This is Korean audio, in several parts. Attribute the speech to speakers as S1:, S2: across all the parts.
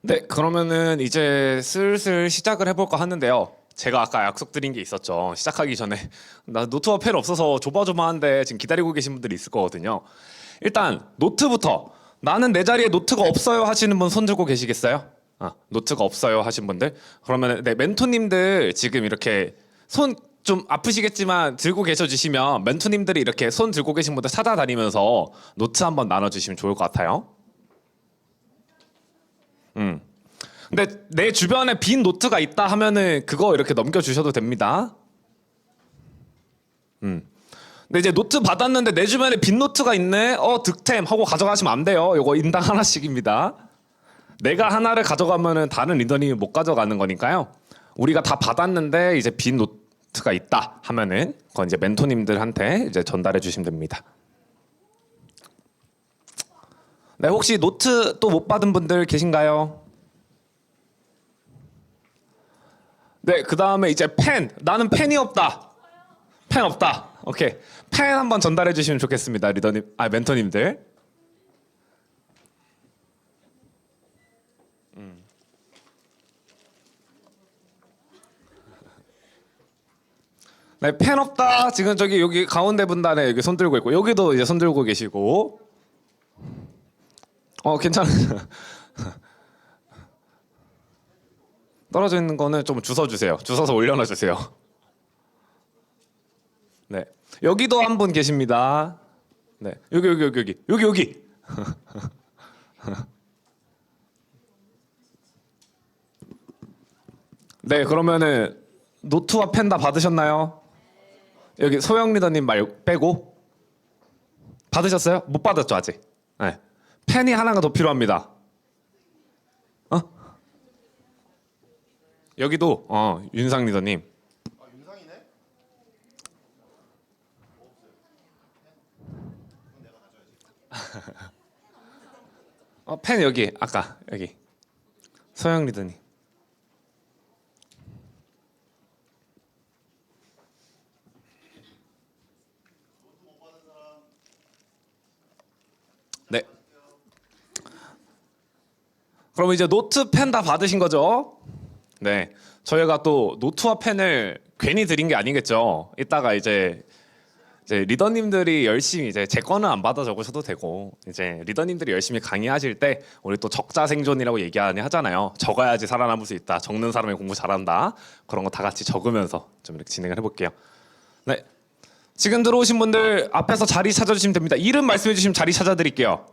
S1: 네, 그러면은 이제 슬슬 시작을 해볼까 하는데요. 제가 아까 약속드린 게 있었죠. 시작하기 전에 나 노트와 펜 없어서 조마조마한데 지금 기다리고 계신 분들이 있을 거거든요. 일단 노트부터 나는 내 자리에 노트가 없어요 하시는 분 손 들고 계시겠어요? 노트가 없어요 하신 분들. 그러면 네, 멘토님들 지금 이렇게 손 좀 아프시겠지만 들고 계셔 주시면 멘토님들이 이렇게 손 들고 계신 분들 찾아다니면서 노트 한번 나눠주시면 좋을 것 같아요. 근데 내 주변에 빈 노트가 있다 하면은 그거 이렇게 넘겨주셔도 됩니다. 근데 이제 노트 받았는데 내 주변에 빈 노트가 있네. 득템 하고 가져가시면 안 돼요. 요거 인당 하나씩입니다. 내가 하나를 가져가면은 다른 리더님이 못 가져가는 거니까요. 우리가 다 받았는데 이제 빈 노트가 있다 하면은 그건 이제 멘토님들한테 이제 전달해 주시면 됩니다. 네, 혹시 노트 또 못 받은 분들 계신가요? 네, 그 다음에 이제 펜. 나는 펜이 없다. 펜 없다. 오케이. 펜 한번 전달해 주시면 좋겠습니다. 리더님, 멘토님들. 네, 펜 없다. 지금 저기 여기 가운데 분단에 여기 손 들고 있고 여기도 이제 손 들고 계시고. 괜찮아. 떨어져 있는 거는 좀 주워 주세요. 주워서 올려놔 주세요. 네, 여기도 한 분 계십니다. 네, 여기. 네, 그러면은 노트와 펜 다 받으셨나요? 여기 소영 리더님 말 빼고 받으셨어요? 못 받았죠 아직. 네, 펜이 하나가 더 필요합니다. 여기도 윤상 리더님. 펜 여기 아까 여기 소영 리더님. 네. 그럼 이제 노트 펜 다 받으신 거죠? 네. 저희가 또 노트와 펜을 괜히 드린 게 아니겠죠. 이따가 이제 리더님들이 열심히 이제 제 거는 안 받아 적으셔도 되고 이제 리더님들이 열심히 강의하실 때 우리 또 적자 생존이라고 얘기하니 하잖아요. 적어야지 살아남을 수 있다. 적는 사람이 공부 잘한다. 그런 거 다 같이 적으면서 좀 이렇게 진행을 해볼게요. 네. 지금 들어오신 분들 앞에서 자리 찾아주시면 됩니다. 이름 말씀해 주시면 자리 찾아드릴게요.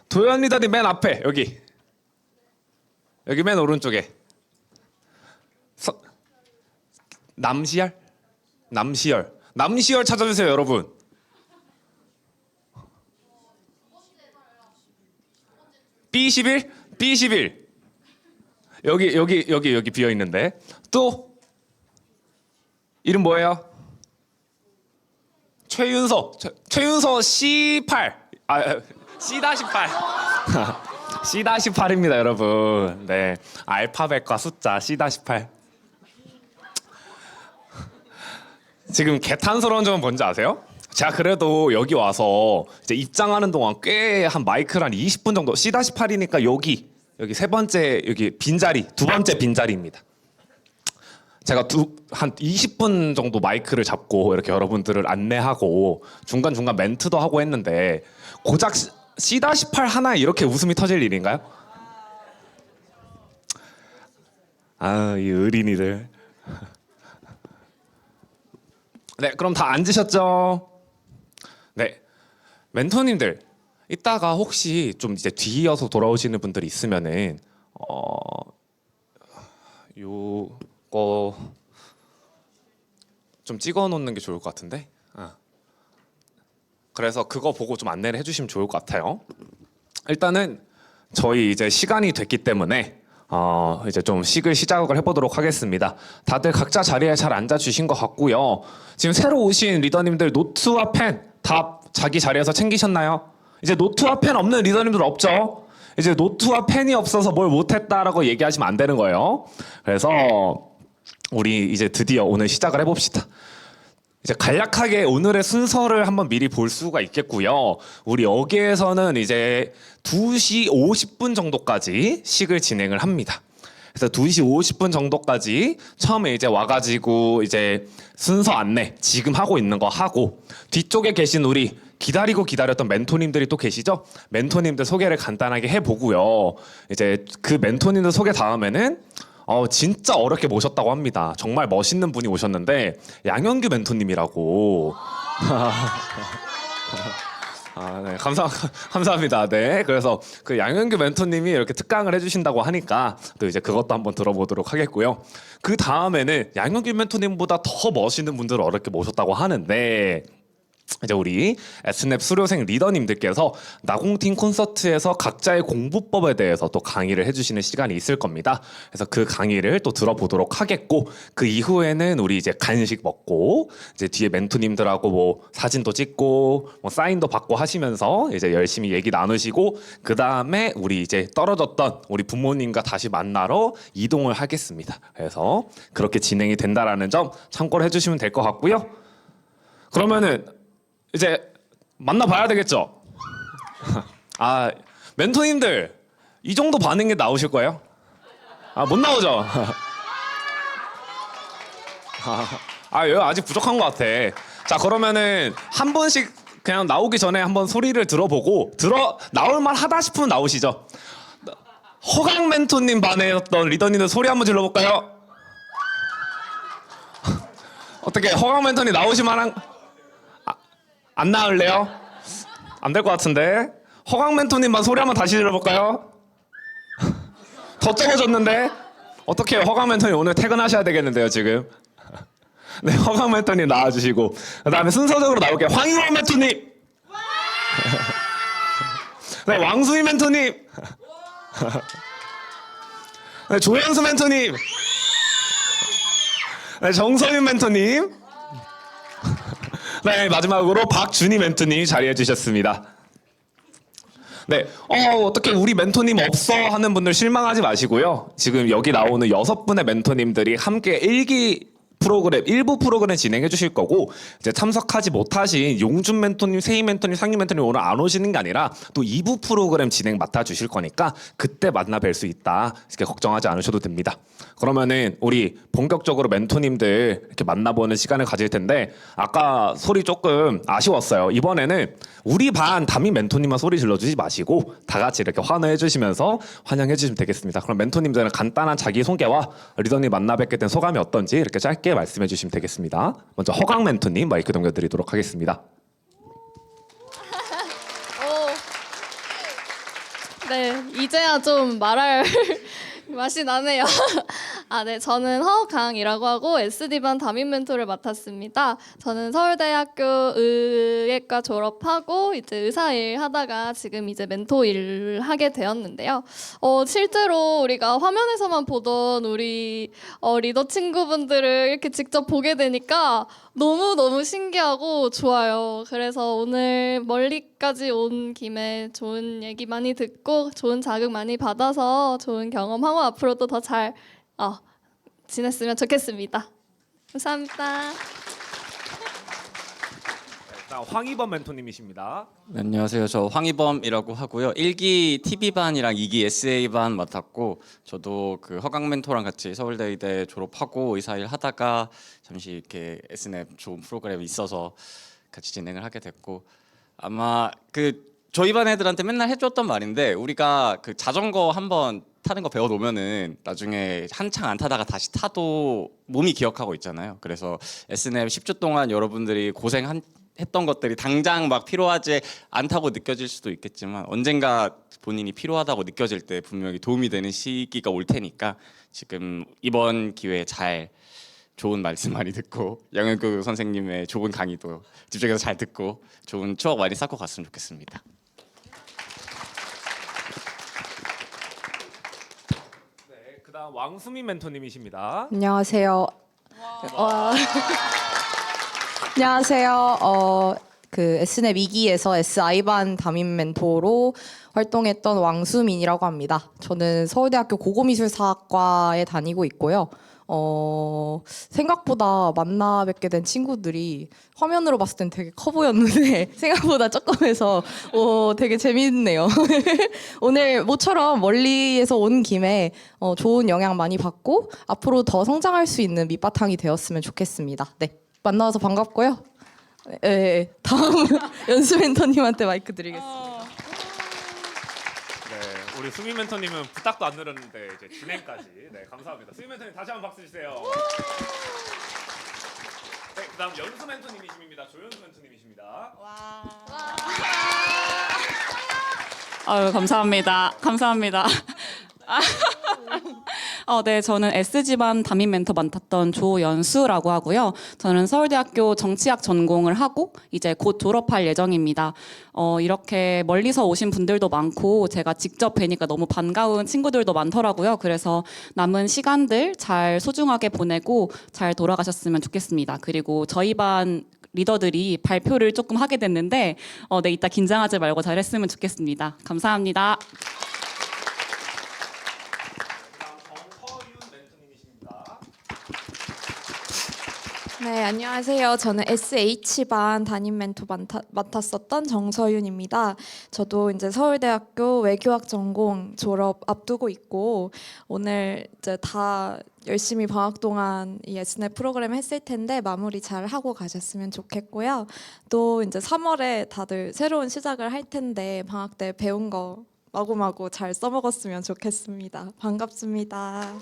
S1: 도현 리더님 맨 앞에 여기 맨 오른쪽에 남시열 찾아주세요 여러분. B11 여기 비어 있는데 또 이름 뭐예요? 최윤서 C8 C-8 C-8입니다 여러분. 네, 알파벳과 숫자 C-8. 지금 개탄스러운 점은 뭔지 아세요? 제가 그래도 여기 와서 이제 입장하는 동안 꽤 한 마이크를 한 20분 정도 C-8이니까 여기 세 번째 여기 빈자리 두 번째 빈자리입니다. 제가 한 20분 정도 마이크를 잡고 이렇게 여러분들을 안내하고 중간중간 멘트도 하고 했는데 고작 C-8 하나에 이렇게 웃음이 터질 일인가요? 이 어린이들. 네, 그럼 다 앉으셨죠? 네, 멘토님들 이따가 혹시 좀 이제 뒤이어서 돌아오시는 분들이 있으면은 요거 좀 찍어 놓는 게 좋을 것 같은데. 그래서 그거 보고 좀 안내를 해주시면 좋을 것 같아요. 일단은 저희 이제 시간이 됐기 때문에 이제 좀 식을 시작을 해보도록 하겠습니다. 다들 각자 자리에 잘 앉아주신 것 같고요. 지금 새로 오신 리더님들 노트와 펜 다 자기 자리에서 챙기셨나요? 이제 노트와 펜 없는 리더님들 없죠? 이제 노트와 펜이 없어서 뭘 못했다라고 얘기하시면 안 되는 거예요. 그래서 우리 이제 드디어 오늘 시작을 해봅시다. 이제 간략하게 오늘의 순서를 한번 미리 볼 수가 있겠고요. 우리 여기에서는 이제 2시 50분 정도까지 식을 진행을 합니다. 그래서 2시 50분 정도까지 처음에 이제 와가지고 이제 순서 안내 지금 하고 있는 거 하고, 뒤쪽에 계신 우리 기다리고 기다렸던 멘토님들이 또 계시죠? 멘토님들 소개를 간단하게 해보고요. 이제 그 멘토님들 소개 다음에는 진짜 어렵게 모셨다고 합니다. 정말 멋있는 분이 오셨는데 양현규 멘토님이라고. 네, 감사합니다. 네, 그래서 그 양현규 멘토님이 이렇게 특강을 해주신다고 하니까 또 이제 그것도 한번 들어보도록 하겠고요. 그 다음에는 양현규 멘토님보다 더 멋있는 분들을 어렵게 모셨다고 하는데, 이제 우리 S냅 수료생 리더님들께서 나공팀 콘서트에서 각자의 공부법에 대해서 또 강의를 해주시는 시간이 있을 겁니다. 그래서 그 강의를 또 들어보도록 하겠고, 그 이후에는 우리 이제 간식 먹고 이제 뒤에 멘토님들하고 뭐 사진도 찍고 뭐 사인도 받고 하시면서 이제 열심히 얘기 나누시고, 그 다음에 우리 이제 떨어졌던 우리 부모님과 다시 만나러 이동을 하겠습니다. 그래서 그렇게 진행이 된다라는 점 참고를 해주시면 될 것 같고요. 그러면은 이제 만나봐야 되겠죠? 멘토님들 이 정도 반응이 나오실 거예요? 못 나오죠? 여기 아직 부족한 것 같아. 자, 그러면은 한 번씩 그냥 나오기 전에 한번 소리를 들어보고 나올만 하다 싶으면 나오시죠. 허강 멘토님 반에였던 리더님들 소리 한번 질러볼까요? 어떻게 허강 멘토님 나오실 만한... 안 나올래요? 안 될 것 같은데. 허강 멘토님만 소리 한번 다시 들어볼까요? 더 적어졌는데. 어떻게 해요? 허강 멘토님 오늘 퇴근하셔야 되겠는데요 지금. 네, 허강 멘토님 나와주시고, 그 다음에 순서적으로 나올게요. 황희원 멘토님. 네, 왕수희 멘토님. 네, 조현수 멘토님. 네, 정서윤 멘토님. 네, 마지막으로 박준희 멘토님이 자리해 주셨습니다. 네, 어떻게 우리 멘토님 없어 하는 분들 실망하지 마시고요. 지금 여기 나오는 6분의 멘토님들이 함께 일부 프로그램 진행해 주실 거고, 이제 참석하지 못하신 용준 멘토님, 세희 멘토님, 상희 멘토님 오늘 안 오시는 게 아니라 또 2부 프로그램 진행 맡아 주실 거니까 그때 만나 뵐 수 있다. 이렇게 걱정하지 않으셔도 됩니다. 그러면은 우리 본격적으로 멘토님들 이렇게 만나보는 시간을 가질 텐데, 아까 소리 조금 아쉬웠어요. 이번에는 우리 반 담임 멘토님만 소리 질러주지 마시고 다 같이 이렇게 환호해 주시면서 환영해 주시면 되겠습니다. 그럼 멘토님들은 간단한 자기소개와 리더님 만나 뵙게 된 소감이 어떤지 이렇게 짧게 말씀해 주시면 되겠습니다. 먼저 허강 멘토님 마이크 넘겨드리도록 하겠습니다.
S2: 네, 이제야 좀 말할 맛이 나네요. 네, 저는 허강이라고 하고 SD반 담임 멘토를 맡았습니다. 저는 서울대학교 의예과 졸업하고 이제 의사일 하다가 지금 이제 멘토 일을 하게 되었는데요. 실제로 우리가 화면에서만 보던 우리 리더 친구분들을 이렇게 직접 보게 되니까 너무너무 신기하고 좋아요. 그래서 오늘 멀리까지 온 김에 좋은 얘기 많이 듣고 좋은 자극 많이 받아서 좋은 경험하고 앞으로도 더 잘 지냈으면 좋겠습니다. 감사합니다.
S1: 황희범 멘토님이십니다.
S3: 네, 안녕하세요. 저 황희범이라고 하고요. 1기 TV반이랑 2기 SA반 맡았고, 저도 그 허강 멘토랑 같이 서울대 의대 졸업하고 의사일 하다가 잠시 이렇게 S냅 좋은 프로그램이 있어서 같이 진행을 하게 됐고, 아마 그 저희 반 애들한테 맨날 해줬던 말인데, 우리가 그 자전거 한번 타는 거 배워놓으면은 나중에 한창 안 타다가 다시 타도 몸이 기억하고 있잖아요. 그래서 S냅 10주 동안 여러분들이 했던 것들이 당장 막 필요하지 않다고 느껴질 수도 있겠지만, 언젠가 본인이 필요하다고 느껴질 때 분명히 도움이 되는 시기가 올 테니까 지금 이번 기회에 잘 좋은 말씀 많이 듣고 양현규 선생님의 좋은 강의도 집중해서 잘 듣고 좋은 추억 많이 쌓고 갔으면 좋겠습니다.
S1: 네, 그다음 왕수민 멘토님이십니다.
S4: 안녕하세요. 안녕하세요. 그 S냅 2기에서 SI반 담임 멘토로 활동했던 왕수민이라고 합니다. 저는 서울대학교 고고미술사학과에 다니고 있고요. 생각보다 만나 뵙게 된 친구들이 화면으로 봤을 땐 되게 커 보였는데 생각보다 조금 해서 되게 재밌네요. 오늘 모처럼 멀리에서 온 김에 좋은 영향 많이 받고 앞으로 더 성장할 수 있는 밑바탕이 되었으면 좋겠습니다. 네, 만나서 반갑고요. 네, 다음 연수 멘토님한테 마이크 드리겠습니다.
S1: 네, 우리 수미 멘토님은 부탁도 안 드렸는데 이제 진행까지. 네, 감사합니다. 수미 멘토님 다시 한번 박수 주세요. 네, 그다음 연수 멘토님이십니다. 조연수 멘토님이십니다.
S5: 아유, 감사합니다. 감사합니다. 네, 저는 S지반 담임 멘토 맡았던 조연수라고 하고요. 저는 서울대학교 정치학 전공을 하고 이제 곧 졸업할 예정입니다. 이렇게 멀리서 오신 분들도 많고 제가 직접 뵈니까 너무 반가운 친구들도 많더라고요. 그래서 남은 시간들 잘 소중하게 보내고 잘 돌아가셨으면 좋겠습니다. 그리고 저희 반 리더들이 발표를 조금 하게 됐는데 네, 이따 긴장하지 말고 잘했으면 좋겠습니다. 감사합니다.
S6: 네, 안녕하세요. 저는 SH반 담임 멘토 맡았었던 정서윤입니다. 저도 이제 서울대학교 외교학 전공 졸업 앞두고 있고 오늘 이제 다 열심히 방학 동안 이 Snet 프로그램 했을 텐데 마무리 잘 하고 가셨으면 좋겠고요. 또 이제 3월에 다들 새로운 시작을 할 텐데 방학 때 배운 거 마구마구 잘 써먹었으면 좋겠습니다. 반갑습니다.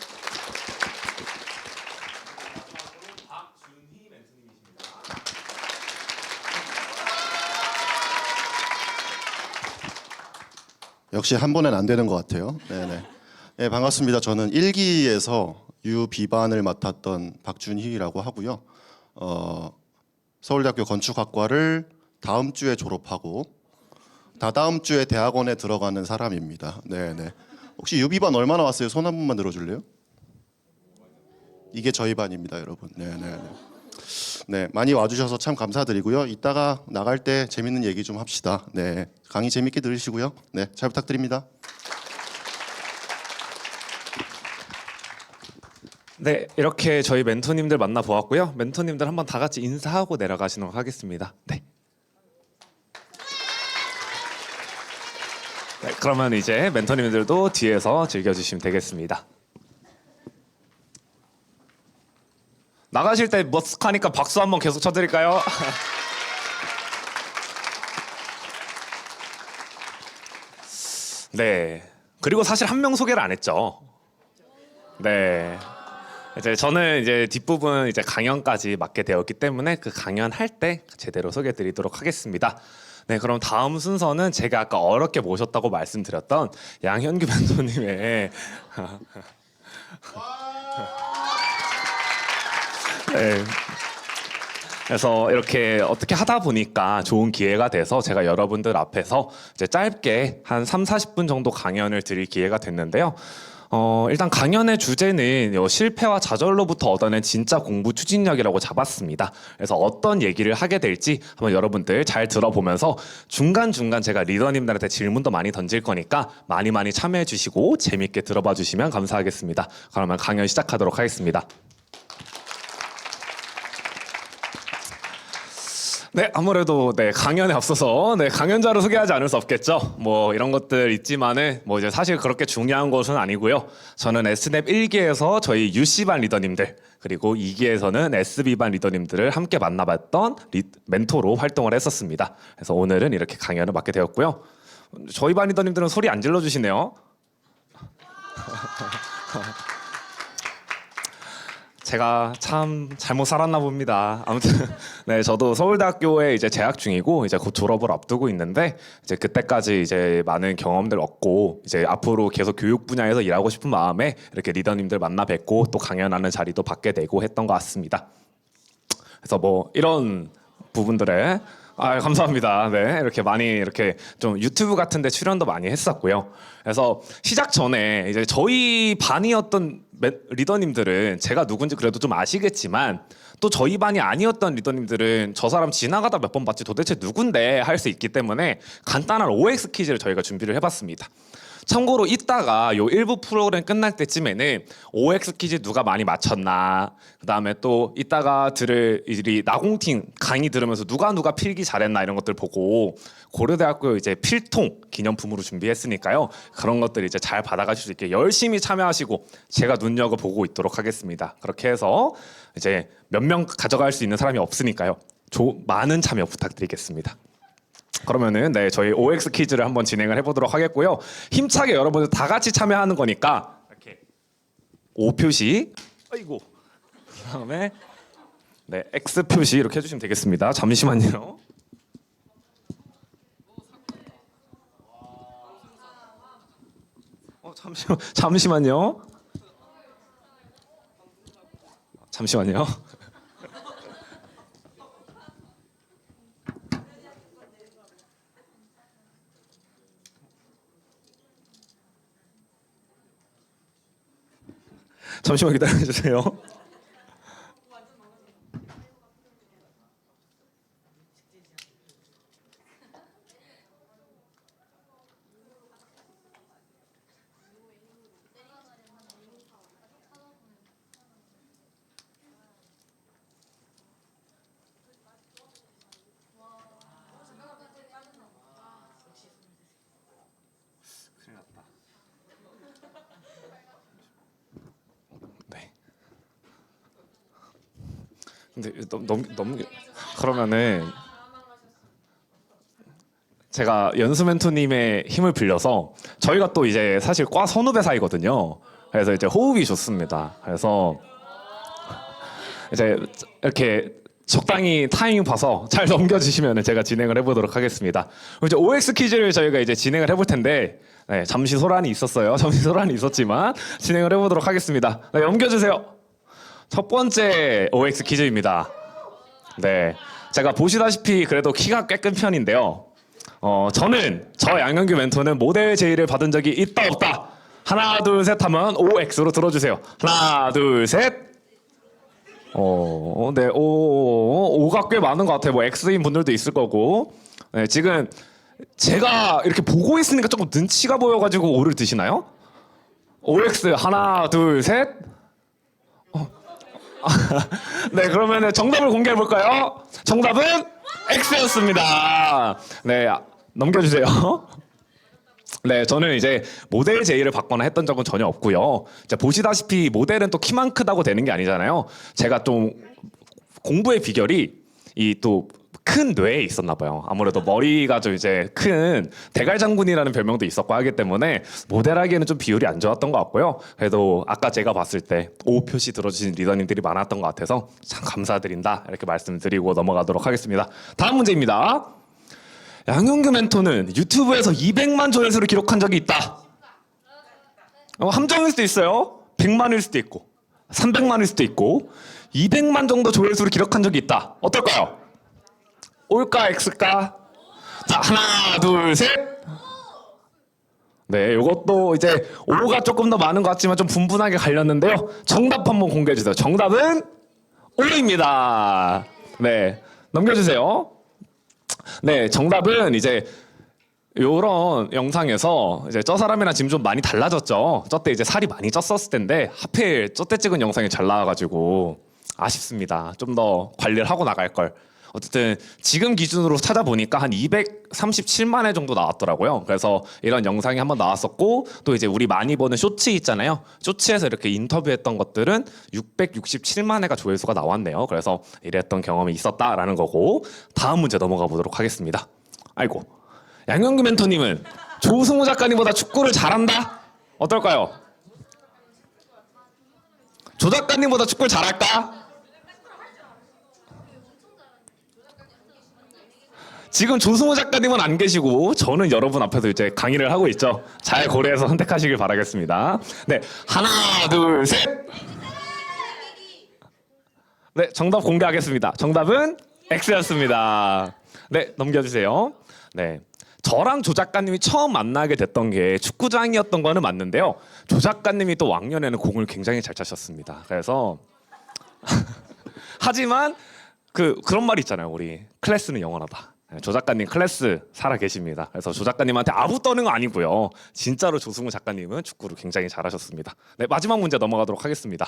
S7: 역시 한 번엔 안 되는 것 같아요. 네네. 네, 반갑습니다. 저는 1기에서 UB반을 맡았던 박준희라고 하고요. 서울대학교 건축학과를 다음 주에 졸업하고 다다음 주에 대학원에 들어가는 사람입니다. 네네. 혹시 UB반 얼마나 왔어요? 손 한 번만 들어줄래요? 이게 저희 반입니다, 여러분. 네네네. 네, 많이 와주셔서 참 감사드리고요. 이따가 나갈 때 재밌는 얘기 좀 합시다. 네, 강의 재밌게 들으시고요. 네, 잘 부탁드립니다.
S1: 네, 이렇게 저희 멘토님들 만나보았고요. 멘토님들 한번 다 같이 인사하고 내려가시도록 하겠습니다. 네. 네, 그러면 이제 멘토님들도 뒤에서 즐겨주시면 되겠습니다. 나가실 때 머쓱하니까 박수 한번 계속 쳐드릴까요? 네. 그리고 사실 한 명 소개를 안 했죠. 네. 이제 저는 이제 뒷부분 이제 강연까지 맡게 되었기 때문에 그 강연할 때 제대로 소개해드리도록 하겠습니다. 네, 그럼 다음 순서는 제가 아까 어렵게 모셨다고 말씀드렸던 양현규 멘토님의 네. 그래서 이렇게 어떻게 하다 보니까 좋은 기회가 돼서 제가 여러분들 앞에서 이제 짧게 한 3-40분 정도 강연을 드릴 기회가 됐는데요. 일단 강연의 주제는 실패와 좌절로부터 얻어낸 진짜 공부 추진력이라고 잡았습니다. 그래서 어떤 얘기를 하게 될지 한번 여러분들 잘 들어보면서 중간중간 제가 리더님들한테 질문도 많이 던질 거니까 많이 참여해 주시고 재밌게 들어봐 주시면 감사하겠습니다. 그러면 강연 시작하도록 하겠습니다. 네, 아무래도 네, 강연에 앞서서 네, 강연자를 소개하지 않을 수 없겠죠. 뭐 이런 것들 있지만은 뭐 이제 사실 그렇게 중요한 것은 아니고요. 저는 Snet 1기에서 저희 UC반 리더님들 그리고 2기에서는 SB반 리더님들을 함께 만나봤던 멘토로 활동을 했었습니다. 그래서 오늘은 이렇게 강연을 맡게 되었고요. 저희 반 리더님들은 소리 안 질러주시네요. 제가 참 잘못 살았나 봅니다. 아무튼 네, 저도 서울대학교에 이제 재학 중이고 이제 곧 졸업을 앞두고 있는데 이제 그때까지 이제 많은 경험들 얻고 이제 앞으로 계속 교육 분야에서 일하고 싶은 마음에 이렇게 리더님들 만나 뵙고 또 강연하는 자리도 받게 되고 했던 것 같습니다. 그래서 뭐 이런 부분들에 감사합니다. 네, 이렇게 많이 이렇게 좀 유튜브 같은데 출연도 많이 했었고요. 그래서 시작 전에 이제 저희 반이었던 리더님들은 제가 누군지 그래도 좀 아시겠지만 또 저희 반이 아니었던 리더님들은 저 사람 지나가다 몇 번 봤지 도대체 누군데 할 수 있기 때문에 간단한 OX 퀴즈를 저희가 준비를 해봤습니다. 참고로 이따가 요 1부 프로그램 끝날 때쯤에는 OX 퀴즈 누가 많이 맞췄나, 그다음에 또 이따가 들을 이 나공팀 강의 들으면서 누가 필기 잘했나 이런 것들 보고 고려대학교 이제 필통 기념품으로 준비했으니까요. 그런 것들 이제 잘 받아가실 수 있게 열심히 참여하시고 제가 눈여겨보고 있도록 하겠습니다. 그렇게 해서 이제 몇 명 가져갈 수 있는 사람이 없으니까요. 많은 참여 부탁드리겠습니다. 그러면은 네, 저희 OX 퀴즈를 한번 진행을 해보도록 하겠고요. 힘차게 여러분들 다 같이 참여하는 거니까 이렇게 O 표시, 아이고, 그다음에 네, X 표시 이렇게 해주시면 되겠습니다. 잠시만요. 잠시만요. 잠시만요. 잠시만 기다려주세요. 근데 너무 그러면은 제가 연수 멘토님의 힘을 빌려서 저희가 또 이제 사실 과 선후배 사이거든요. 그래서 이제 호흡이 좋습니다. 그래서 이제 이렇게 적당히 타이밍 봐서 잘 넘겨주시면 제가 진행을 해보도록 하겠습니다. 이제 OX 퀴즈를 저희가 이제 진행을 해볼 텐데 네, 잠시 소란이 있었어요. 잠시 소란이 있었지만 진행을 해보도록 하겠습니다. 네, 넘겨주세요. 첫 번째 OX 퀴즈입니다. 네, 제가 보시다시피 그래도 키가 꽤 큰 편인데요. 저는 저 양현규 멘토는 모델 제의를 받은 적이 있다 없다. 하나 둘 셋 하면 OX로 들어주세요. 하나 둘 셋. 네, O가 꽤 많은 것 같아요. 뭐 X인 분들도 있을 거고. 네, 지금 제가 이렇게 보고 있으니까 조금 눈치가 보여가지고 O를 드시나요? OX 하나 둘 셋. 네, 그러면 정답을 공개해 볼까요? 정답은 X였습니다. 네, 넘겨주세요. 네, 저는 이제 모델 제의를 받거나 했던 적은 전혀 없고요. 자, 보시다시피 모델은 또 키만 크다고 되는 게 아니잖아요. 제가 좀 공부의 비결이 이 또 큰 뇌에 있었나 봐요. 아무래도 머리가 좀 이제 큰 대갈장군이라는 별명도 있었고 하기 때문에 모델하기에는 좀 비율이 안 좋았던 것 같고요. 그래도 아까 제가 봤을 때 O 표시 들어주신 리더님들이 많았던 것 같아서 참 감사드린다 이렇게 말씀드리고 넘어가도록 하겠습니다. 다음 문제입니다. 양현규 멘토는 유튜브에서 200만 조회수를 기록한 적이 있다. 함정일 수도 있어요. 100만일 수도 있고 300만일 수도 있고 200만 정도 조회수를 기록한 적이 있다. 어떨까요? O일까 X일까? 자, 하나 둘 셋. 네, 이것도 이제 O가 조금 더 많은 것 같지만 좀 분분하게 갈렸는데요. 정답 한번 공개해 주세요. 정답은 O입니다. 네, 넘겨주세요. 네, 정답은 이제 요런 영상에서 이제 저 사람이랑 지금 좀 많이 달라졌죠. 저 때 이제 살이 많이 쪘었을 텐데 하필 저 때 찍은 영상이 잘 나와가지고 아쉽습니다. 좀 더 관리를 하고 나갈 걸. 어쨌든 지금 기준으로 찾아보니까 한 237만 회 정도 나왔더라고요. 그래서 이런 영상이 한번 나왔었고 또 이제 우리 많이 보는 쇼츠 있잖아요. 쇼츠에서 이렇게 인터뷰했던 것들은 667만 회가 조회수가 나왔네요. 그래서 이랬던 경험이 있었다라는 거고 다음 문제 넘어가 보도록 하겠습니다. 아이고, 양현규 멘토님은 조승우 작가님보다 축구를 잘한다? 어떨까요? 조 작가님보다 축구를 잘할까? 지금 조승우 작가님은 안 계시고 저는 여러분 앞에서 이제 강의를 하고 있죠. 잘 고려해서 선택하시길 바라겠습니다. 네, 하나, 둘, 셋. 네, 정답 공개하겠습니다. 정답은 X였습니다. 네, 넘겨주세요. 네, 저랑 조 작가님이 처음 만나게 됐던 게 축구장이었던 거는 맞는데요. 조 작가님이 또 왕년에는 공을 굉장히 잘 차셨습니다. 그래서 하지만 그런 말이 있잖아요. 우리 클래스는 영원하다. 조 작가님 클래스 살아 계십니다. 그래서 조 작가님한테 아부 떠는 거 아니고요. 진짜로 조승우 작가님은 축구를 굉장히 잘하셨습니다. 네, 마지막 문제 넘어가도록 하겠습니다.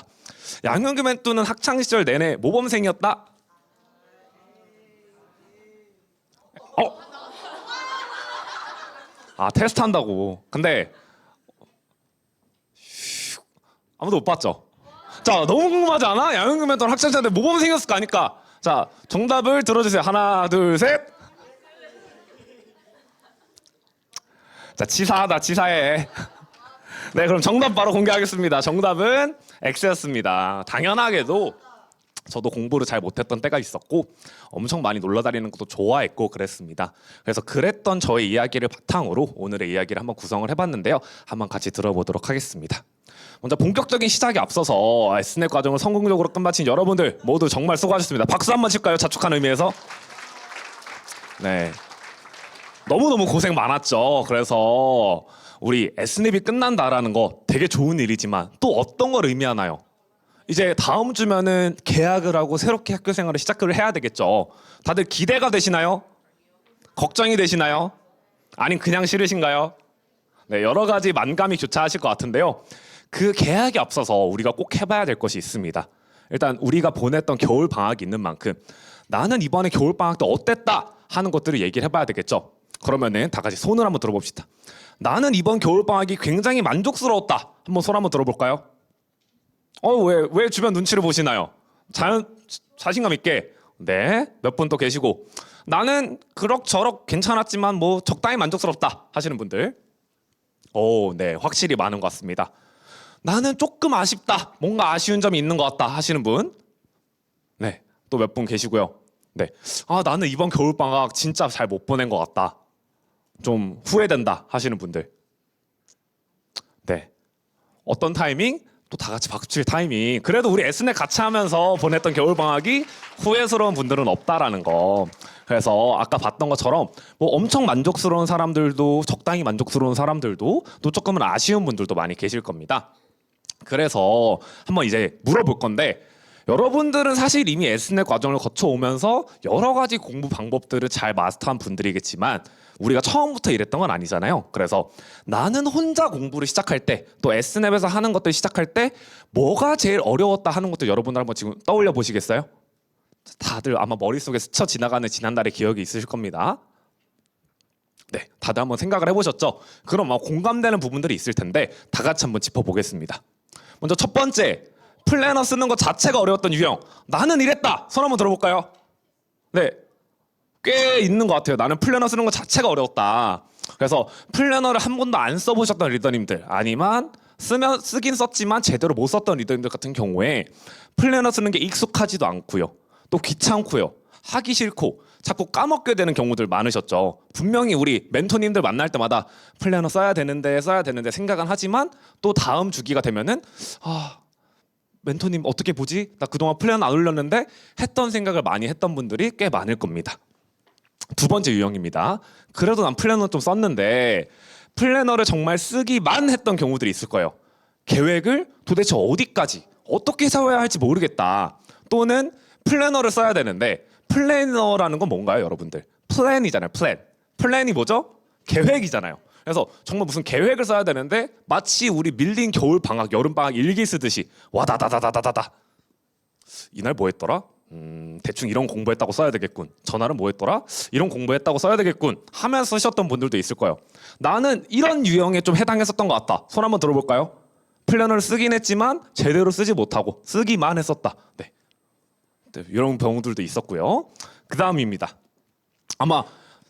S1: 양현규 멘토는 학창 시절 내내 모범생이었다. 테스트 한다고. 근데 아무도 못 봤죠? 자, 너무 궁금하지 않아? 양현규 멘토는 학창 시절 내 모범생이었을 거 아니까. 자, 정답을 들어주세요. 하나, 둘, 셋. 자, 치사하다, 치사해. 네, 그럼 정답 바로 공개하겠습니다. 정답은 X였습니다. 당연하게도 저도 공부를 잘 못했던 때가 있었고 엄청 많이 놀러 다니는 것도 좋아했고 그랬습니다. 그래서 그랬던 저의 이야기를 바탕으로 오늘의 이야기를 한번 구성을 해봤는데요. 한번 같이 들어보도록 하겠습니다. 먼저 본격적인 시작에 앞서서 Snet 과정을 성공적으로 끝마친 여러분들 모두 정말 수고하셨습니다. 박수 한번 칠까요? 자축한 의미에서. 네, 너무너무 고생 많았죠. 그래서 우리 S넷이 끝난다라는 거 되게 좋은 일이지만 또 어떤 걸 의미하나요? 이제 다음 주면은 개학을 하고 새롭게 학교 생활을 시작을 해야 되겠죠. 다들 기대가 되시나요? 걱정이 되시나요? 아님 그냥 싫으신가요? 네, 여러 가지 만감이 교차하실 것 같은데요. 그 개학에 앞서서 우리가 꼭 해봐야 될 것이 있습니다. 일단 우리가 보냈던 겨울 방학이 있는 만큼 나는 이번에 겨울 방학 때 어땠다 하는 것들을 얘기를 해봐야 되겠죠. 그러면은 다 같이 손을 한번 들어봅시다. 나는 이번 겨울 방학이 굉장히 만족스러웠다. 한번 손 한번 들어볼까요? 왜 주변 눈치를 보시나요? 자신감 있게. 네, 몇 분 또 계시고. 나는 그럭저럭 괜찮았지만 뭐 적당히 만족스럽다 하시는 분들. 네, 확실히 많은 것 같습니다. 나는 조금 아쉽다. 뭔가 아쉬운 점이 있는 것 같다 하시는 분. 네, 또 몇 분 계시고요. 네, 나는 이번 겨울 방학 진짜 잘 못 보낸 것 같다. 좀 후회된다 하시는 분들. 네, 어떤 타이밍? 또 다 같이 박수 칠 타이밍. 그래도 우리 Snet 같이 하면서 보냈던 겨울 방학이 후회스러운 분들은 없다라는 거. 그래서 아까 봤던 것처럼 뭐 엄청 만족스러운 사람들도 적당히 만족스러운 사람들도 또 조금은 아쉬운 분들도 많이 계실 겁니다. 그래서 한번 이제 물어볼 건데 여러분들은 사실 이미 Snet 과정을 거쳐오면서 여러 가지 공부 방법들을 잘 마스터한 분들이겠지만 우리가 처음부터 이랬던 건 아니잖아요. 그래서 나는 혼자 공부를 시작할 때 또 S넷에서 하는 것들 시작할 때 뭐가 제일 어려웠다 하는 것도 여러분들 한번 지금 떠올려 보시겠어요? 다들 아마 머릿속에 스쳐 지나가는 지난달의 기억이 있으실 겁니다. 네, 다들 한번 생각을 해보셨죠? 그럼 공감되는 부분들이 있을 텐데 다 같이 한번 짚어보겠습니다. 먼저 첫 번째, 플래너 쓰는 것 자체가 어려웠던 유형. 나는 이랬다. 손 한번 들어볼까요? 네, 꽤 있는 것 같아요. 나는 플래너 쓰는 것 자체가 어려웠다. 그래서 플래너를 한 번도 안 써보셨던 리더님들 아니면 쓰긴 썼지만 제대로 못 썼던 리더님들 같은 경우에 플래너 쓰는 게 익숙하지도 않고요. 또 귀찮고요. 하기 싫고 자꾸 까먹게 되는 경우들 많으셨죠. 분명히 우리 멘토님들 만날 때마다 플래너 써야 되는데 생각은 하지만 또 다음 주기가 되면은 멘토님 어떻게 보지? 나 그동안 플래너 안 올렸는데 했던 생각을 많이 했던 분들이 꽤 많을 겁니다. 두 번째 유형입니다. 그래도 난 플래너 좀 썼는데 플래너를 정말 쓰기만 했던 경우들이 있을 거예요. 계획을 도대체 어디까지 어떻게 세워야 할지 모르겠다. 또는 플래너를 써야 되는데 플래너라는 건 뭔가요, 여러분들? 플랜이잖아요. 플랜이 뭐죠? 계획이잖아요. 그래서 정말 무슨 계획을 써야 되는데 마치 우리 밀린 겨울 방학, 여름 방학 일기 쓰듯이 와다다다다다다. 이날 뭐 했더라? 대충 이런 공부했다고 써야 되겠군. 전날은 뭐 했더라? 이런 공부했다고 써야 되겠군. 하면서 쓰셨던 분들도 있을 거예요. 나는 이런 유형에 좀 해당했었던 것 같다. 손 한번 들어볼까요? 플래너를 쓰긴 했지만 제대로 쓰지 못하고 쓰기만 했었다. 네, 이런 경우들도 있었고요. 그 다음입니다. 아마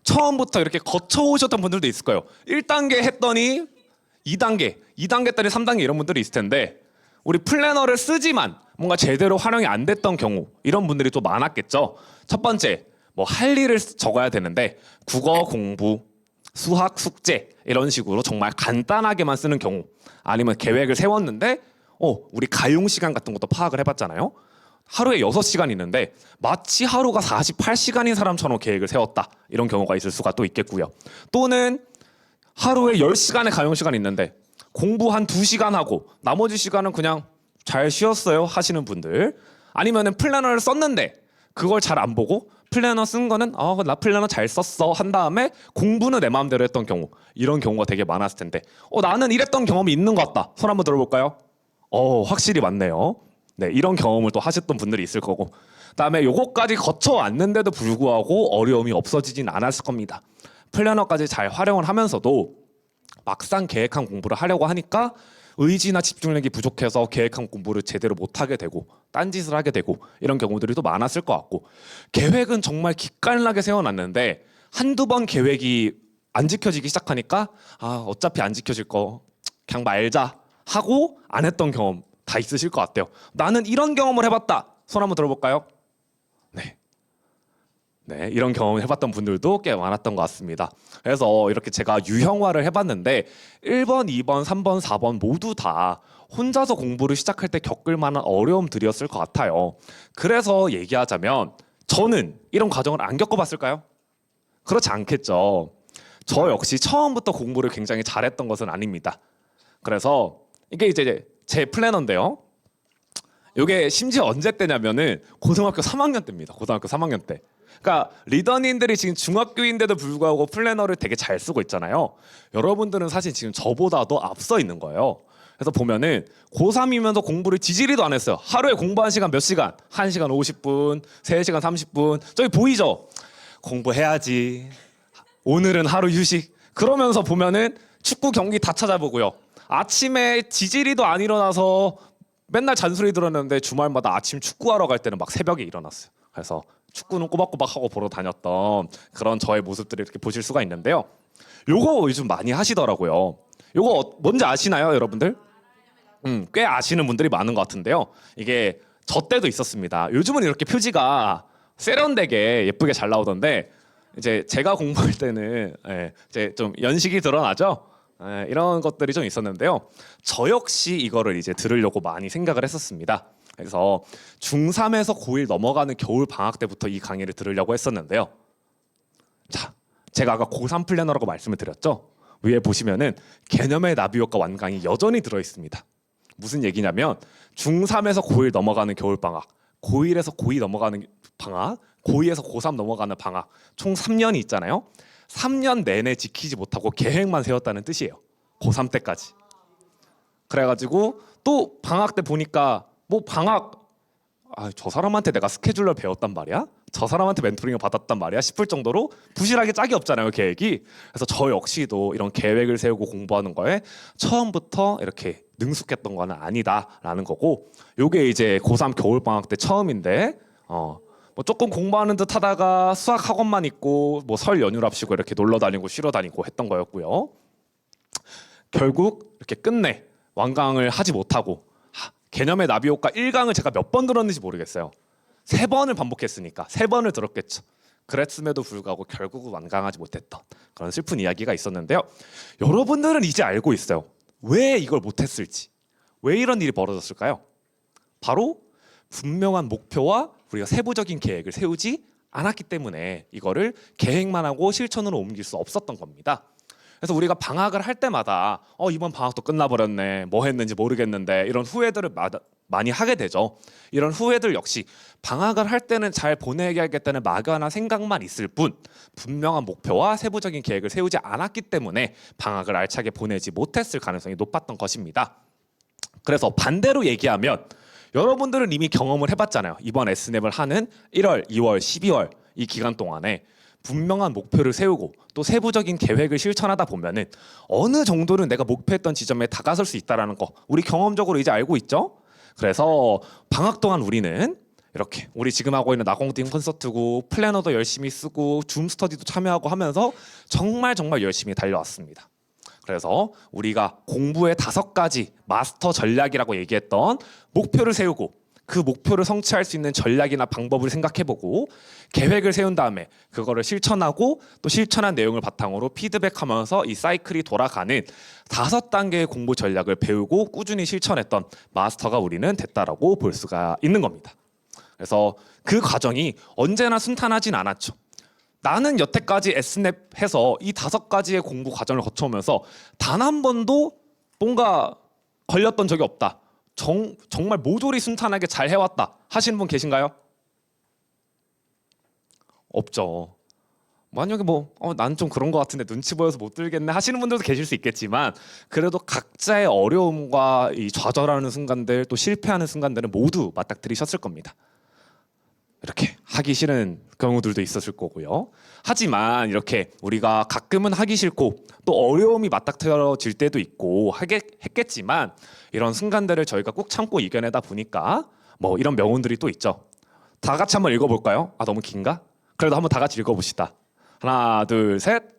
S1: 처음부터 이렇게 거쳐오셨던 분들도 있을 거예요. 1단계 했더니 2단계 했더니 3단계 이런 분들이 있을 텐데 우리 플래너를 쓰지만 뭔가 제대로 활용이 안 됐던 경우 이런 분들이 또 많았겠죠. 첫 번째, 뭐 할 일을 적어야 되는데 국어 공부, 수학 숙제 이런 식으로 정말 간단하게만 쓰는 경우 아니면 계획을 세웠는데 우리 가용 시간 같은 것도 파악을 해봤잖아요. 하루에 6시간 있는데 마치 하루가 48시간인 사람처럼 계획을 세웠다. 이런 경우가 있을 수가 또 있겠고요. 또는 하루에 10시간의 가용 시간이 있는데 공부 한 2시간 하고 나머지 시간은 그냥 잘 쉬었어요 하시는 분들, 아니면은 플래너를 썼는데 그걸 잘 안 보고 플래너 쓴 거는 나 플래너 잘 썼어 한 다음에 공부는 내 마음대로 했던 경우, 이런 경우가 되게 많았을 텐데 나는 이랬던 경험이 있는 것 같다. 손 한번 들어볼까요? 확실히 맞네요. 네, 이런 경험을 또 하셨던 분들이 있을 거고, 그다음에 요거까지 거쳐왔는데도 불구하고 어려움이 없어지진 않았을 겁니다. 플래너까지 잘 활용을 하면서도 막상 계획한 공부를 하려고 하니까 의지나 집중력이 부족해서 계획한 공부를 제대로 못하게 되고 딴짓을 하게 되고 이런 경우들이 또 많았을 것 같고, 계획은 정말 기깔나게 세워놨는데 한두 번 계획이 안 지켜지기 시작하니까 어차피 안 지켜질 거 그냥 말자 하고 안 했던 경험 다 있으실 것 같아요. 나는 이런 경험을 해봤다. 손 한번 들어볼까요? 네, 이런 경험을 해봤던 분들도 꽤 많았던 것 같습니다. 그래서 이렇게 제가 유형화를 해봤는데 1번, 2번, 3번, 4번 모두 다 혼자서 공부를 시작할 때 겪을 만한 어려움들이었을 것 같아요. 그래서 얘기하자면 저는 이런 과정을 안 겪어봤을까요? 그렇지 않겠죠. 저 역시 처음부터 공부를 굉장히 잘했던 것은 아닙니다. 그래서 이게 이제 제 플래너인데요. 이게 심지어 언제 때냐면은 고등학교 3학년 때입니다. 고등학교 3학년 때. 그러니까 리더님들이 지금 중학교인데도 불구하고 플래너를 되게 잘 쓰고 있잖아요. 여러분들은 사실 지금 저보다도 앞서 있는 거예요. 그래서 보면은 고3이면서 공부를 지지리도 안 했어요. 하루에 공부한 시간 몇 시간? 1시간 50분, 3시간 30분. 저기 보이죠? 공부해야지. 오늘은 하루 휴식. 그러면서 보면은 축구 경기 다 찾아보고요. 아침에 지지리도 안 일어나서 맨날 잔소리 들었는데 주말마다 아침 축구하러 갈 때는 막 새벽에 일어났어요. 그래서 축구는 꼬박꼬박 하고 보러 다녔던 그런 저의 모습들을 이렇게 보실 수가 있는데요. 요거 요즘 많이 하시더라고요. 요거 뭔지 아시나요, 여러분들? 꽤 아시는 분들이 많은 것 같은데요. 이게 저 때도 있었습니다. 요즘은 이렇게 표지가 세련되게 예쁘게 잘 나오던데 이제 제가 공부할 때는 이제 좀 연식이 드러나죠. 이런 것들이 좀 있었는데요. 저 역시 이거를 이제 들으려고 많이 생각을 했었습니다. 그래서 중3에서 고1 넘어가는 겨울 방학 때부터 이 강의를 들으려고 했었는데요. 자, 제가 아까 고3 플래너라고 말씀을 드렸죠. 위에 보시면은 개념의 나비효과 완강이 여전히 들어 있습니다. 무슨 얘기냐면 중3에서 고1 넘어가는 겨울 방학, 고1에서 고2 넘어가는 방학, 고2에서 고3 넘어가는 방학, 총 3년이 있잖아요. 3년 내내 지키지 못하고 계획만 세웠다는 뜻이에요. 고3 때까지. 그래가지고 또 방학 때 보니까 저 사람한테 내가 스케줄러 배웠단 말이야? 저 사람한테 멘토링을 받았단 말이야? 싶을 정도로 부실하게 짝이 없잖아요, 계획이. 그래서 저 역시도 이런 계획을 세우고 공부하는 거에 처음부터 이렇게 능숙했던 건 아니다라는 거고, 요게 이제 고3 겨울방학 때 처음인데 조금 공부하는 듯 하다가 수학 학원만 있고 설 연휴랍시고 이렇게 놀러 다니고 쉬러 다니고 했던 거였고요. 결국 이렇게 끝내 완강을 하지 못하고 개념의 나비효과 1강을 제가 몇 번 들었는지 모르겠어요. 3번을 반복했으니까 3번을 들었겠죠. 그랬음에도 불구하고 결국은 완강하지 못했던 그런 슬픈 이야기가 있었는데요. 여러분들은 이제 알고 있어요. 왜 이걸 못했을지, 왜 이런 일이 벌어졌을까요? 바로 분명한 목표와 우리가 세부적인 계획을 세우지 않았기 때문에 이거를 계획만 하고 실천으로 옮길 수 없었던 겁니다. 그래서 우리가 방학을 할 때마다 이번 방학도 끝나버렸네, 뭐 했는지 모르겠는데 이런 후회들을 많이 하게 되죠. 이런 후회들 역시 방학을 할 때는 잘 보내야겠다는 막연한 생각만 있을 뿐 분명한 목표와 세부적인 계획을 세우지 않았기 때문에 방학을 알차게 보내지 못했을 가능성이 높았던 것입니다. 그래서 반대로 얘기하면 여러분들은 이미 경험을 해봤잖아요. 이번 S냅을 하는 1월, 2월, 12월 이 기간 동안에 분명한 목표를 세우고 또 세부적인 계획을 실천하다 보면은 어느 정도는 내가 목표했던 지점에 다가설 수 있다는 거 우리 경험적으로 이제 알고 있죠. 그래서 방학 동안 우리는 이렇게 우리 지금 하고 있는 나공팀 콘서트고 플래너도 열심히 쓰고 줌 스터디도 참여하고 하면서 정말 열심히 달려왔습니다. 그래서 우리가 공부의 5가지 마스터 전략이라고 얘기했던 목표를 세우고 그 목표를 성취할 수 있는 전략이나 방법을 생각해보고 계획을 세운 다음에 그거를 실천하고 또 실천한 내용을 바탕으로 피드백하면서 이 사이클이 돌아가는 5단계의 공부 전략을 배우고 꾸준히 실천했던 마스터가 우리는 됐다라고 볼 수가 있는 겁니다. 그래서 그 과정이 언제나 순탄하진 않았죠. 나는 여태까지 S냅 해서 이 5가지의 공부 과정을 거쳐오면서 단 한 번도 뭔가 걸렸던 적이 없다. 정말 모조리 순탄하게 잘 해왔다 하시는 분 계신가요? 없죠. 만약에 난 좀 그런 것 같은데 눈치 보여서 못 들겠네 하시는 분들도 계실 수 있겠지만 그래도 각자의 어려움과 이 좌절하는 순간들 또 실패하는 순간들은 모두 맞닥뜨리셨을 겁니다. 이렇게 하기 싫은 경우들도 있었을 거고요. 하지만 이렇게 우리가 가끔은 하기 싫고 또 어려움이 맞닥뜨려질 때도 있고 했겠지만 이런 순간들을 저희가 꾹 참고 이겨내다 보니까 이런 명언들이 또 있죠. 다 같이 한번 읽어볼까요? 너무 긴가? 그래도 한번 다 같이 읽어봅시다. 하나, 둘, 셋.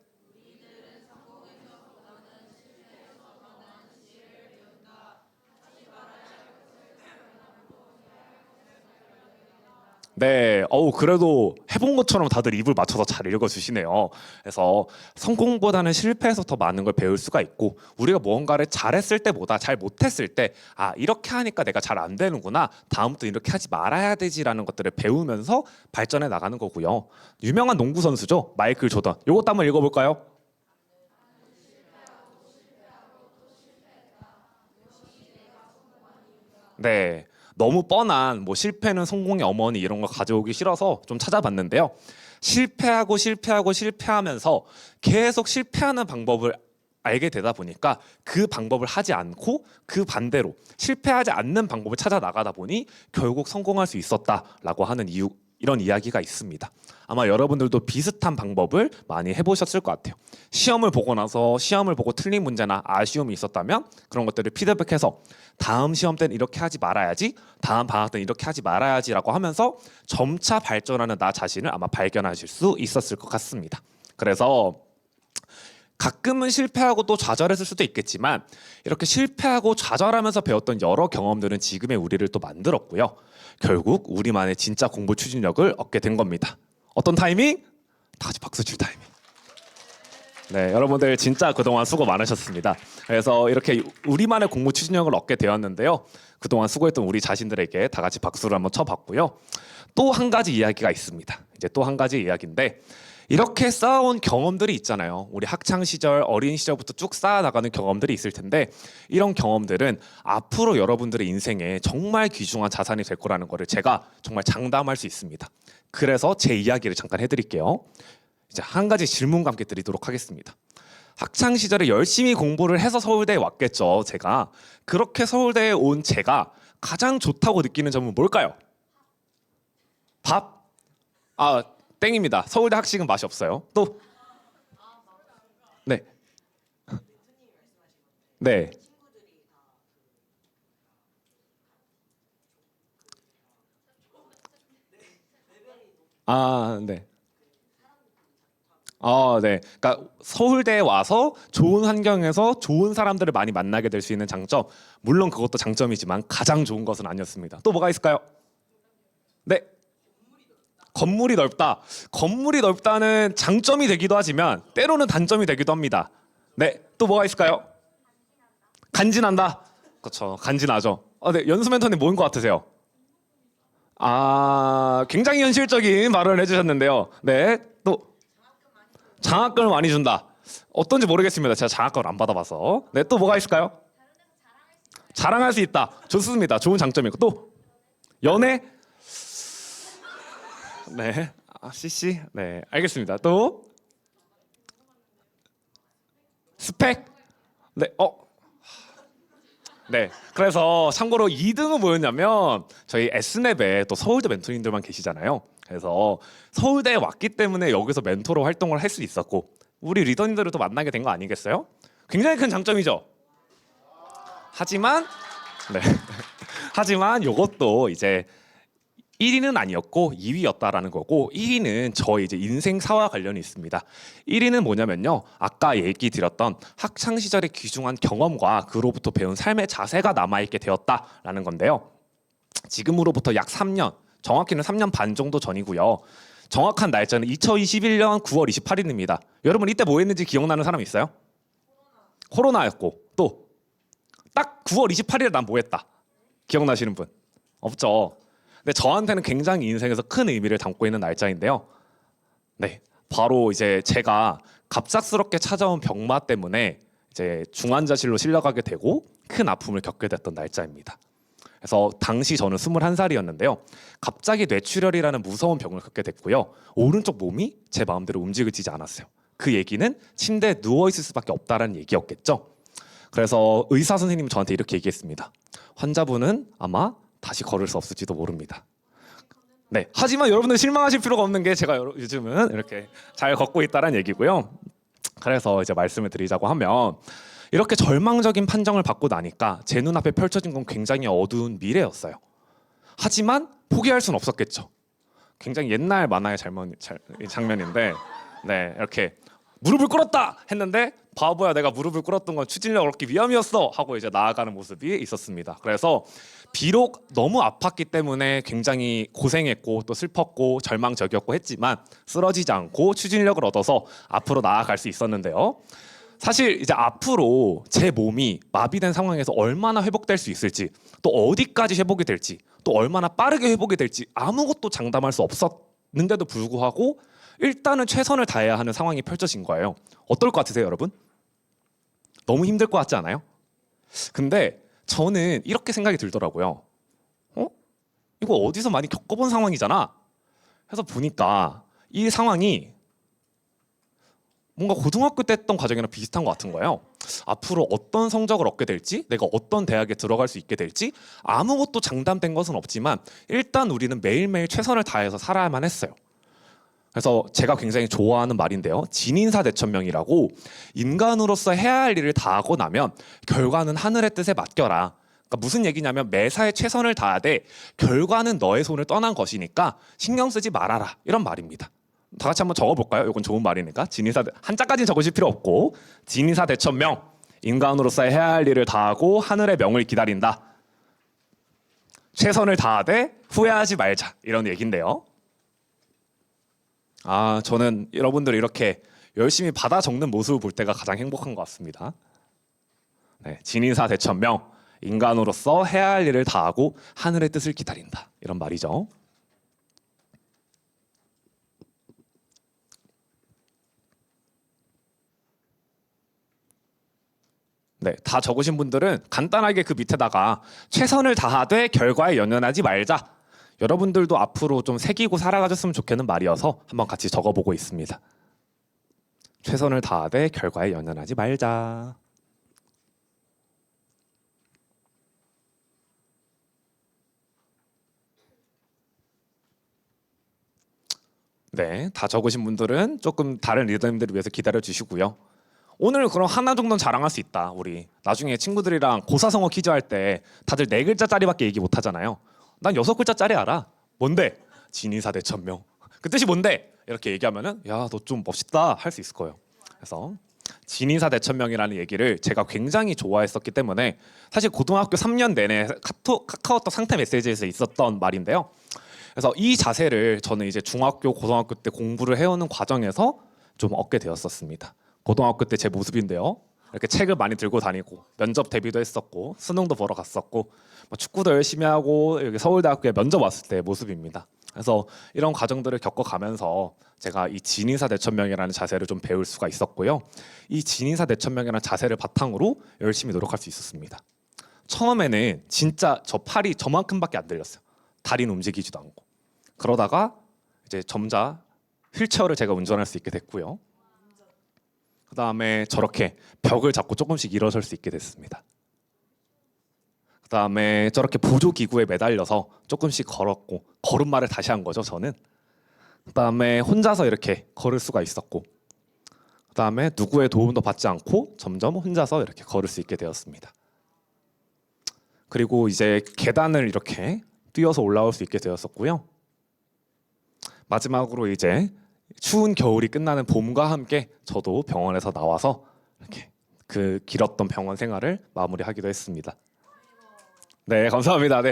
S1: 네, 그래도 해본 것처럼 다들 입을 맞춰서 잘 읽어주시네요. 그래서 성공보다는 실패에서 더 많은 걸 배울 수가 있고 우리가 무언가를 잘했을 때보다 잘 못했을 때 이렇게 하니까 내가 잘 안 되는구나. 다음부터 이렇게 하지 말아야 되지라는 것들을 배우면서 발전해 나가는 거고요. 유명한 농구 선수죠. 마이클 조던. 이것도 한번 읽어볼까요? 네. 너무 뻔한 실패는 성공의 어머니 이런 걸 가져오기 싫어서 좀 찾아봤는데요. 실패하면서 계속 실패하는 방법을 알게 되다 보니까 그 방법을 하지 않고 그 반대로 실패하지 않는 방법을 찾아 나가다 보니 결국 성공할 수 있었다라고 하는 이런 이야기가 있습니다. 아마 여러분들도 비슷한 방법을 많이 해보셨을 것 같아요. 시험을 보고 나서 시험을 보고 틀린 문제나 아쉬움이 있었다면 그런 것들을 피드백해서 다음 시험 때는 이렇게 하지 말아야지, 다음 방학 때는 이렇게 하지 말아야지라고 하면서 점차 발전하는 나 자신을 아마 발견하실 수 있었을 것 같습니다. 그래서 가끔은 실패하고 또 좌절했을 수도 있겠지만 이렇게 실패하고 좌절하면서 배웠던 여러 경험들은 지금의 우리를 또 만들었고요. 결국 우리만의 진짜 공부 추진력을 얻게 된 겁니다. 어떤 타이밍? 다 같이 박수 칠 타이밍. 네, 여러분들 진짜 그동안 수고 많으셨습니다. 그래서 이렇게 우리만의 공부 추진력을 얻게 되었는데요. 그동안 수고했던 우리 자신들에게 다 같이 박수를 한번 쳐봤고요. 또 한 가지 이야기가 있습니다. 이제 또 한 가지 이야기인데 이렇게 쌓아온 경험들이 있잖아요. 우리 학창 시절, 어린 시절부터 쭉 쌓아나가는 경험들이 있을 텐데 이런 경험들은 앞으로 여러분들의 인생에 정말 귀중한 자산이 될 거라는 거를 제가 정말 장담할 수 있습니다. 그래서 제 이야기를 잠깐 해드릴게요. 이제 한 가지 질문과 함께 드리도록 하겠습니다. 학창 시절에 열심히 공부를 해서 서울대에 왔겠죠. 제가 그렇게 서울대에 온 제가 가장 좋다고 느끼는 점은 뭘까요? 밥? 땡입니다. 서울대 학식은 맛이 없어요. 또? 네. 네. 네. 네. 그러니까 서울대에 와서 좋은 환경에서 좋은 사람들을 많이 만나게 될 수 있는 장점. 물론 그것도 장점이지만 가장 좋은 것은 아니었습니다. 또 뭐가 있을까요? 네. 건물이 넓다. 건물이 넓다는 장점이 되기도 하지만 때로는 단점이 되기도 합니다. 네. 또 뭐가 있을까요? 간지난다. 그렇죠. 간지나죠. 네. 연수 멘토님 뭐인 것 같으세요? 굉장히 현실적인 말을 해주셨는데요. 네. 또 장학금을 많이 준다. 어떤지 모르겠습니다. 제가 장학금을 안 받아봐서. 네. 또 뭐가 있을까요? 자랑할 수 있다. 좋습니다. 좋은 장점이고 또 연애. 네. CC. 네. 알겠습니다. 또 스펙. 네. 네. 그래서 참고로 2등은 뭐였냐면 저희 S냅에 또 서울대 멘토님들만 계시잖아요. 그래서 서울대에 왔기 때문에 여기서 멘토로 활동을 할 수 있었고 우리 리더님들을 또 만나게 된 거 아니겠어요? 굉장히 큰 장점이죠. 하지만 하지만 이것도 이제 1위는 아니었고 2위였다라는 거고 1위는 저의 이제 인생사와 관련이 있습니다. 1위는 뭐냐면요. 아까 얘기 드렸던 학창 시절의 귀중한 경험과 그로부터 배운 삶의 자세가 남아있게 되었다라는 건데요. 지금으로부터 약 3년, 정확히는 3년 반 정도 전이고요. 정확한 날짜는 2021년 9월 28일입니다. 여러분 이때 뭐 했는지 기억나는 사람 있어요? 코로나였고 또 딱 9월 28일에 난 뭐 했다? 기억나시는 분? 없죠. 근데 저한테는 굉장히 인생에서 큰 의미를 담고 있는 날짜인데요. 네, 바로 이제 제가 갑작스럽게 찾아온 병마 때문에 이제 중환자실로 실려가게 되고 큰 아픔을 겪게 됐던 날짜입니다. 그래서 당시 저는 21살이었는데요. 갑자기 뇌출혈이라는 무서운 병을 겪게 됐고요. 오른쪽 몸이 제 마음대로 움직이지 않았어요. 그 얘기는 침대에 누워 있을 수밖에 없다라는 얘기였겠죠. 그래서 의사 선생님이 저한테 이렇게 얘기했습니다. 환자분은 아마 다시 걸을 수 없을지도 모릅니다. 네, 하지만 여러분들 실망하실 필요가 없는 게 제가 요즘은 이렇게 잘 걷고 있다는 얘기고요. 그래서 이제 말씀을 드리자고 하면 이렇게 절망적인 판정을 받고 나니까 제 눈앞에 펼쳐진 건 굉장히 어두운 미래였어요. 하지만 포기할 수는 없었겠죠. 굉장히 옛날 만화의 장면인데 네, 이렇게 무릎을 꿇었다 했는데 바보야 내가 무릎을 꿇었던 건 추진력을 얻기 위함이었어 하고 이제 나아가는 모습이 있었습니다. 그래서 비록 너무 아팠기 때문에 굉장히 고생했고 또 슬펐고 절망적이었고 했지만 쓰러지지 않고 추진력을 얻어서 앞으로 나아갈 수 있었는데요. 사실 이제 앞으로 제 몸이 마비된 상황에서 얼마나 회복될 수 있을지 또 어디까지 회복이 될지 또 얼마나 빠르게 회복이 될지 아무것도 장담할 수 없었는데도 불구하고 일단은 최선을 다해야 하는 상황이 펼쳐진 거예요. 어떨 것 같으세요, 여러분? 너무 힘들 것 같지 않아요? 근데 저는 이렇게 생각이 들더라고요. 이거 어디서 많이 겪어본 상황이잖아. 해서 보니까 이 상황이 뭔가 고등학교 때 했던 과정이랑 비슷한 것 같은 거예요. 앞으로 어떤 성적을 얻게 될지, 내가 어떤 대학에 들어갈 수 있게 될지 아무것도 장담된 것은 없지만 일단 우리는 매일매일 최선을 다해서 살아야만 했어요. 그래서 제가 굉장히 좋아하는 말인데요. 진인사대천명이라고 인간으로서 해야 할 일을 다 하고 나면 결과는 하늘의 뜻에 맡겨라. 그러니까 무슨 얘기냐면 매사에 최선을 다하되 결과는 너의 손을 떠난 것이니까 신경 쓰지 말아라. 이런 말입니다. 다 같이 한번 적어볼까요? 이건 좋은 말이니까. 한자까지는 적으실 필요 없고 진인사대천명 인간으로서 해야 할 일을 다 하고 하늘의 명을 기다린다. 최선을 다하되 후회하지 말자. 이런 얘기인데요. 저는 여러분들이 이렇게 열심히 받아 적는 모습을 볼 때가 가장 행복한 것 같습니다. 네, 진인사대천명 인간으로서 해야 할 일을 다하고 하늘의 뜻을 기다린다. 이런 말이죠. 네, 다 적으신 분들은 간단하게 그 밑에다가 최선을 다하되 결과에 연연하지 말자. 여러분들도 앞으로 좀 새기고 살아가셨으면 좋겠는 말이어서 한번 같이 적어보고 있습니다. 최선을 다하되 결과에 연연하지 말자. 네, 다 적으신 분들은 조금 다른 리더님들을 위해서 기다려 주시고요. 오늘 그럼 하나 정도는 자랑할 수 있다. 우리 나중에 친구들이랑 고사성어 퀴즈 할 때 다들 4글자짜리밖에 얘기 못 하잖아요. 난 6글자짜리 알아. 뭔데? 진인사대천명. 그 뜻이 뭔데? 이렇게 얘기하면은 야, 너 좀 멋있다 할 수 있을 거예요. 그래서 진인사대천명이라는 얘기를 제가 굉장히 좋아했었기 때문에 사실 고등학교 3년 내내 카카오톡 상태 메시지에서 있었던 말인데요. 그래서 이 자세를 저는 이제 중학교, 고등학교 때 공부를 해오는 과정에서 좀 얻게 되었었습니다. 고등학교 때 제 모습인데요. 이렇게 책을 많이 들고 다니고 면접 대비도 했었고 수능도 보러 갔었고 축구도 열심히 하고 여기 서울대학교에 면접 왔을 때의 모습입니다. 그래서 이런 과정들을 겪어가면서 제가 이 진인사대천명이라는 자세를 좀 배울 수가 있었고요. 이 진인사대천명이라는 자세를 바탕으로 열심히 노력할 수 있었습니다. 처음에는 진짜 저 팔이 저만큼밖에 안 들렸어요. 다리는 움직이지도 않고. 그러다가 이제 점자 휠체어를 제가 운전할 수 있게 됐고요. 그다음에 저렇게 벽을 잡고 조금씩 일어설 수 있게 됐습니다. 그다음에 저렇게 보조기구에 매달려서 조금씩 걸었고 걸음마를 다시 한 거죠, 저는. 그다음에 혼자서 이렇게 걸을 수가 있었고 그다음에 누구의 도움도 받지 않고 점점 혼자서 이렇게 걸을 수 있게 되었습니다. 그리고 이제 계단을 이렇게 뛰어서 올라올 수 있게 되었었고요. 마지막으로 이제 추운 겨울이 끝나는 봄과 함께 저도 병원에서 나와서 이렇게 그 길었던 병원 생활을 마무리하기도 했습니다. 네, 감사합니다.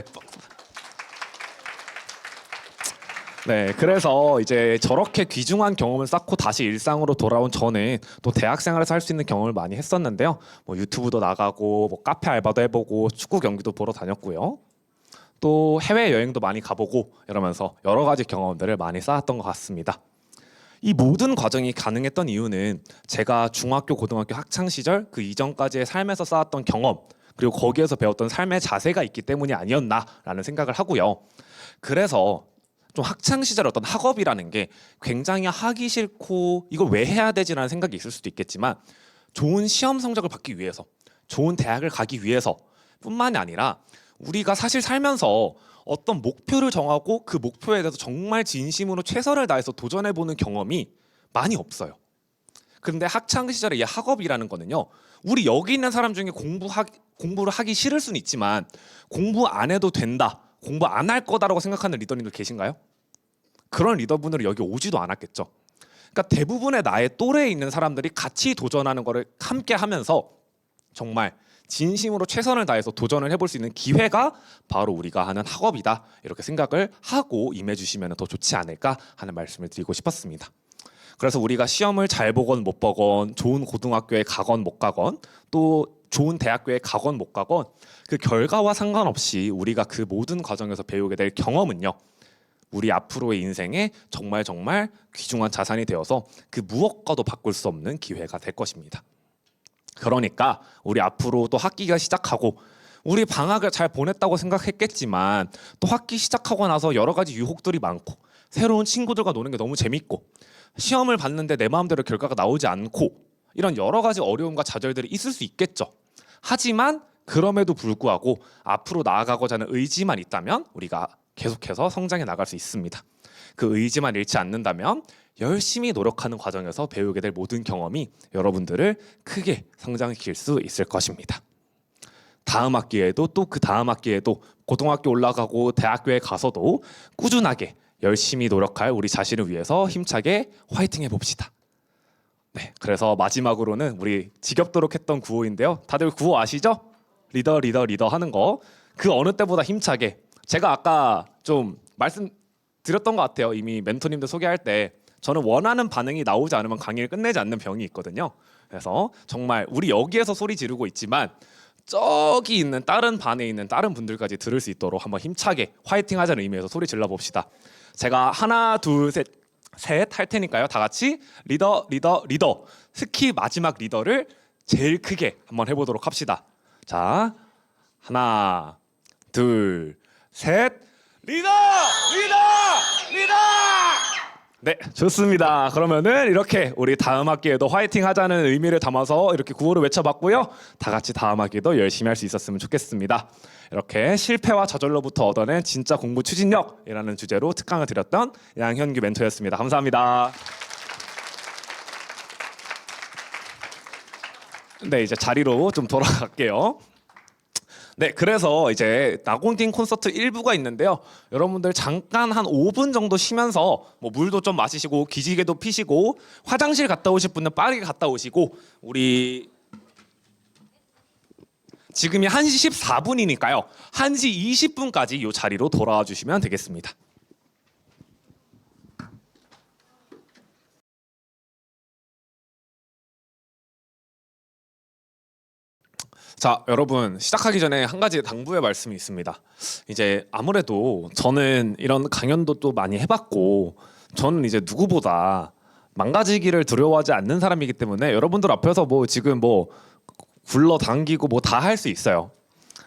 S1: 네, 그래서 이제 저렇게 귀중한 경험을 쌓고 다시 일상으로 돌아온 저는 또 대학 생활에서 할 수 있는 경험을 많이 했었는데요. 뭐 유튜브도 나가고 뭐 카페 알바도 해보고 축구 경기도 보러 다녔고요. 또 해외 여행도 많이 가보고 이러면서 여러 가지 경험들을 많이 쌓았던 것 같습니다. 이 모든 과정이 가능했던 이유는 제가 중학교, 고등학교 학창 시절 그 이전까지의 삶에서 쌓았던 경험 그리고 거기에서 배웠던 삶의 자세가 있기 때문이 아니었나라는 생각을 하고요. 그래서 좀 학창 시절 어떤 학업이라는 게 굉장히 하기 싫고 이걸 왜 해야 되지라는 생각이 있을 수도 있겠지만 좋은 시험 성적을 받기 위해서 좋은 대학을 가기 위해서 뿐만이 아니라 우리가 사실 살면서 어떤 목표를 정하고 그 목표에 대해서 정말 진심으로 최선을 다해서 도전해보는 경험이 많이 없어요. 그런데 학창 시절의 이 학업이라는 거는요. 우리 여기 있는 사람 중에 공부를 하기 싫을 수는 있지만 공부 안 해도 된다. 공부 안 할 거다라고 생각하는 리더님들 계신가요? 그런 리더분들은 여기 오지도 않았겠죠. 그러니까 대부분의 나의 또래에 있는 사람들이 같이 도전하는 거를 함께 하면서 정말 진심으로 최선을 다해서 도전을 해볼 수 있는 기회가 바로 우리가 하는 학업이다. 이렇게 생각을 하고 임해주시면 더 좋지 않을까 하는 말씀을 드리고 싶었습니다. 그래서 우리가 시험을 잘 보건 못 보건 좋은 고등학교에 가건 못 가건 또 좋은 대학교에 가건 못 가건 그 결과와 상관없이 우리가 그 모든 과정에서 배우게 될 경험은요. 우리 앞으로의 인생에 정말 귀중한 자산이 되어서 그 무엇과도 바꿀 수 없는 기회가 될 것입니다. 그러니까 우리 앞으로 또 학기가 시작하고 우리 방학을 잘 보냈다고 생각했겠지만 또 학기 시작하고 나서 여러 가지 유혹들이 많고 새로운 친구들과 노는 게 너무 재밌고 시험을 봤는데 내 마음대로 결과가 나오지 않고 이런 여러 가지 어려움과 좌절들이 있을 수 있겠죠. 하지만 그럼에도 불구하고 앞으로 나아가고자 하는 의지만 있다면 우리가 계속해서 성장해 나갈 수 있습니다. 그 의지만 잃지 않는다면 열심히 노력하는 과정에서 배우게 될 모든 경험이 여러분들을 크게 성장시킬 수 있을 것입니다. 다음 학기에도 또 그 다음 학기에도 고등학교 올라가고 대학교에 가서도 꾸준하게 열심히 노력할 우리 자신을 위해서 힘차게 화이팅 해봅시다. 네, 그래서 마지막으로는 우리 지겹도록 했던 구호인데요. 다들 구호 아시죠? 리더 하는 거. 그 어느 때보다 힘차게. 제가 아까 좀 말씀드렸던 것 같아요. 이미 멘토님들 소개할 때 저는 원하는 반응이 나오지 않으면 강의를 끝내지 않는 병이 있거든요. 그래서 정말 우리 여기에서 소리 지르고 있지만 저기 있는 다른 반에 있는 다른 분들까지 들을 수 있도록 한번 힘차게 화이팅 하자는 의미에서 소리 질러 봅시다. 제가 하나 둘 셋 할 테니까요. 다 같이 리더. 특히 마지막 리더를 제일 크게 한번 해보도록 합시다. 자, 하나 둘 셋 리더. 네, 좋습니다. 그러면은 이렇게 우리 다음 학기에도 화이팅 하자는 의미를 담아서 이렇게 구호를 외쳐봤고요. 다 같이 다음 학기도 열심히 할 수 있었으면 좋겠습니다. 이렇게 실패와 저절로부터 얻어낸 진짜 공부 추진력이라는 주제로 특강을 드렸던 양현규 멘토였습니다. 감사합니다. 네, 이제 자리로 좀 돌아갈게요. 네, 그래서 이제 나곤틴 콘서트 1부가 있는데요. 여러분들 잠깐 한 5분 정도 쉬면서 뭐 물도 좀 마시시고 기지개도 피시고 화장실 갔다 오실 분은 빠르게 갔다 오시고 우리 지금이 1시 14분이니까요. 1시 20분까지 이 자리로 돌아와 주시면 되겠습니다. 자, 여러분 시작하기 전에 한 가지 당부의 말씀이 있습니다. 이제 아무래도 저는 이런 강연도 또 많이 해봤고 저는 이제 누구보다 망가지기를 두려워하지 않는 사람이기 때문에 여러분들 앞에서 뭐 지금 뭐 굴러당기고 뭐 다 할 수 있어요.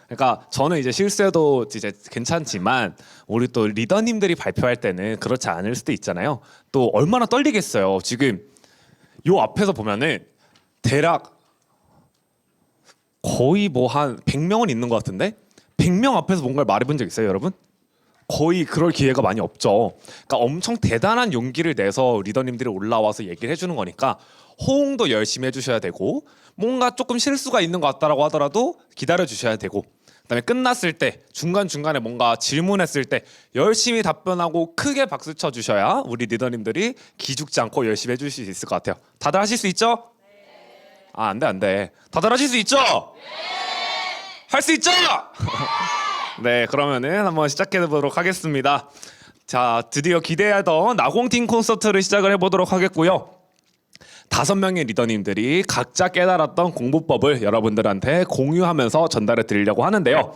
S1: 그러니까 저는 이제 실수해도 이제 괜찮지만 우리 또 리더님들이 발표할 때는 그렇지 않을 수도 있잖아요. 또 얼마나 떨리겠어요. 지금 요 앞에서 보면은 대략 거의 뭐 한 100명은 있는 것 같은데 100명 앞에서 뭔가를 말해본 적 있어요, 여러분? 거의 그럴 기회가 많이 없죠. 그러니까 엄청 대단한 용기를 내서 리더님들이 올라와서 얘기를 해주는 거니까 호응도 열심히 해주셔야 되고 뭔가 조금 실수가 있는 것 같다라고 하더라도 기다려 주셔야 되고 그다음에 끝났을 때 중간중간에 뭔가 질문했을 때 열심히 답변하고 크게 박수 쳐 주셔야 우리 리더님들이 기죽지 않고 열심히 해주실 수 있을 것 같아요. 다들 하실 수 있죠? 아, 안 돼. 다들 하실 수 있죠? 할 수 있죠? 네, 그러면은 한번 시작해 보도록 하겠습니다. 자, 드디어 기대하던 나공틴 콘서트를 시작을 해보도록 하겠고요. 5명의 리더님들이 각자 깨달았던 공부법을 여러분들한테 공유하면서 전달해 드리려고 하는데요.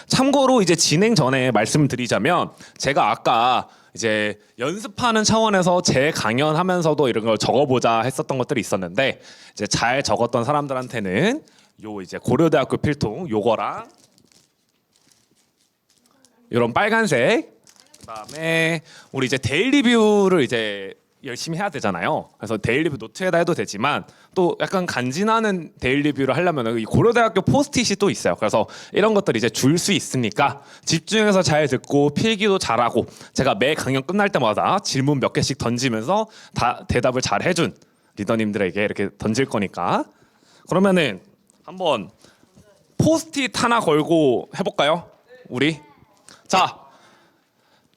S1: 참고로 이제 진행 전에 말씀드리자면 제가 아까 이제 연습하는 차원에서 제 강연하면서도 이런 걸 적어보자 했었던 것들이 있었는데 이제 잘 적었던 사람들한테는 요 이제 고려대학교 필통 요거랑 이런 빨간색 그다음에 우리 이제 데일리 뷰를 이제 열심히 해야 되잖아요. 그래서 데일리 뷰 노트에다 해도 되지만 또 약간 간지나는 데일리 뷰를 하려면 이 고려대학교 포스트잇이 또 있어요. 그래서 이런 것들 이제 줄 수 있으니까 집중해서 잘 듣고 필기도 잘하고 제가 매 강연 끝날 때마다 질문 몇 개씩 던지면서 다 대답을 잘 해준 리더님들에게 이렇게 던질 거니까 그러면은 한번 포스트잇 하나 걸고 해볼까요? 우리 자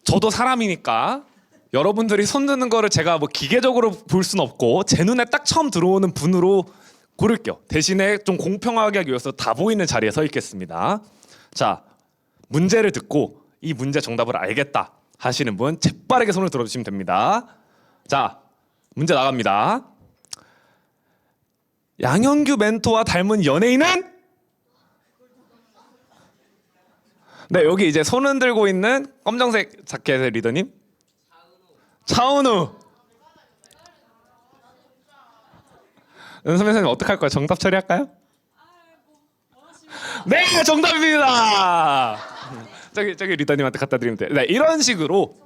S1: 저도 사람이니까 여러분들이 손 드는 거를 제가 뭐 기계적으로 볼 순 없고 제 눈에 딱 처음 들어오는 분으로 고를게요. 대신에 좀 공평하게 하기 위해서 다 보이는 자리에 서 있겠습니다. 자, 문제를 듣고 이 문제 정답을 알겠다 하시는 분 재빠르게 손을 들어주시면 됩니다. 자, 문제 나갑니다. 양현규 멘토와 닮은 연예인은? 네, 여기 이제 손 흔들고 있는 검정색 자켓의 리더님. 차은우. 은선 선생님 어떻게 할 거예요? 정답 처리할까요? 네, 정답입니다. 저기 리더님한테 갖다 드리면 돼요. 네, 이런 식으로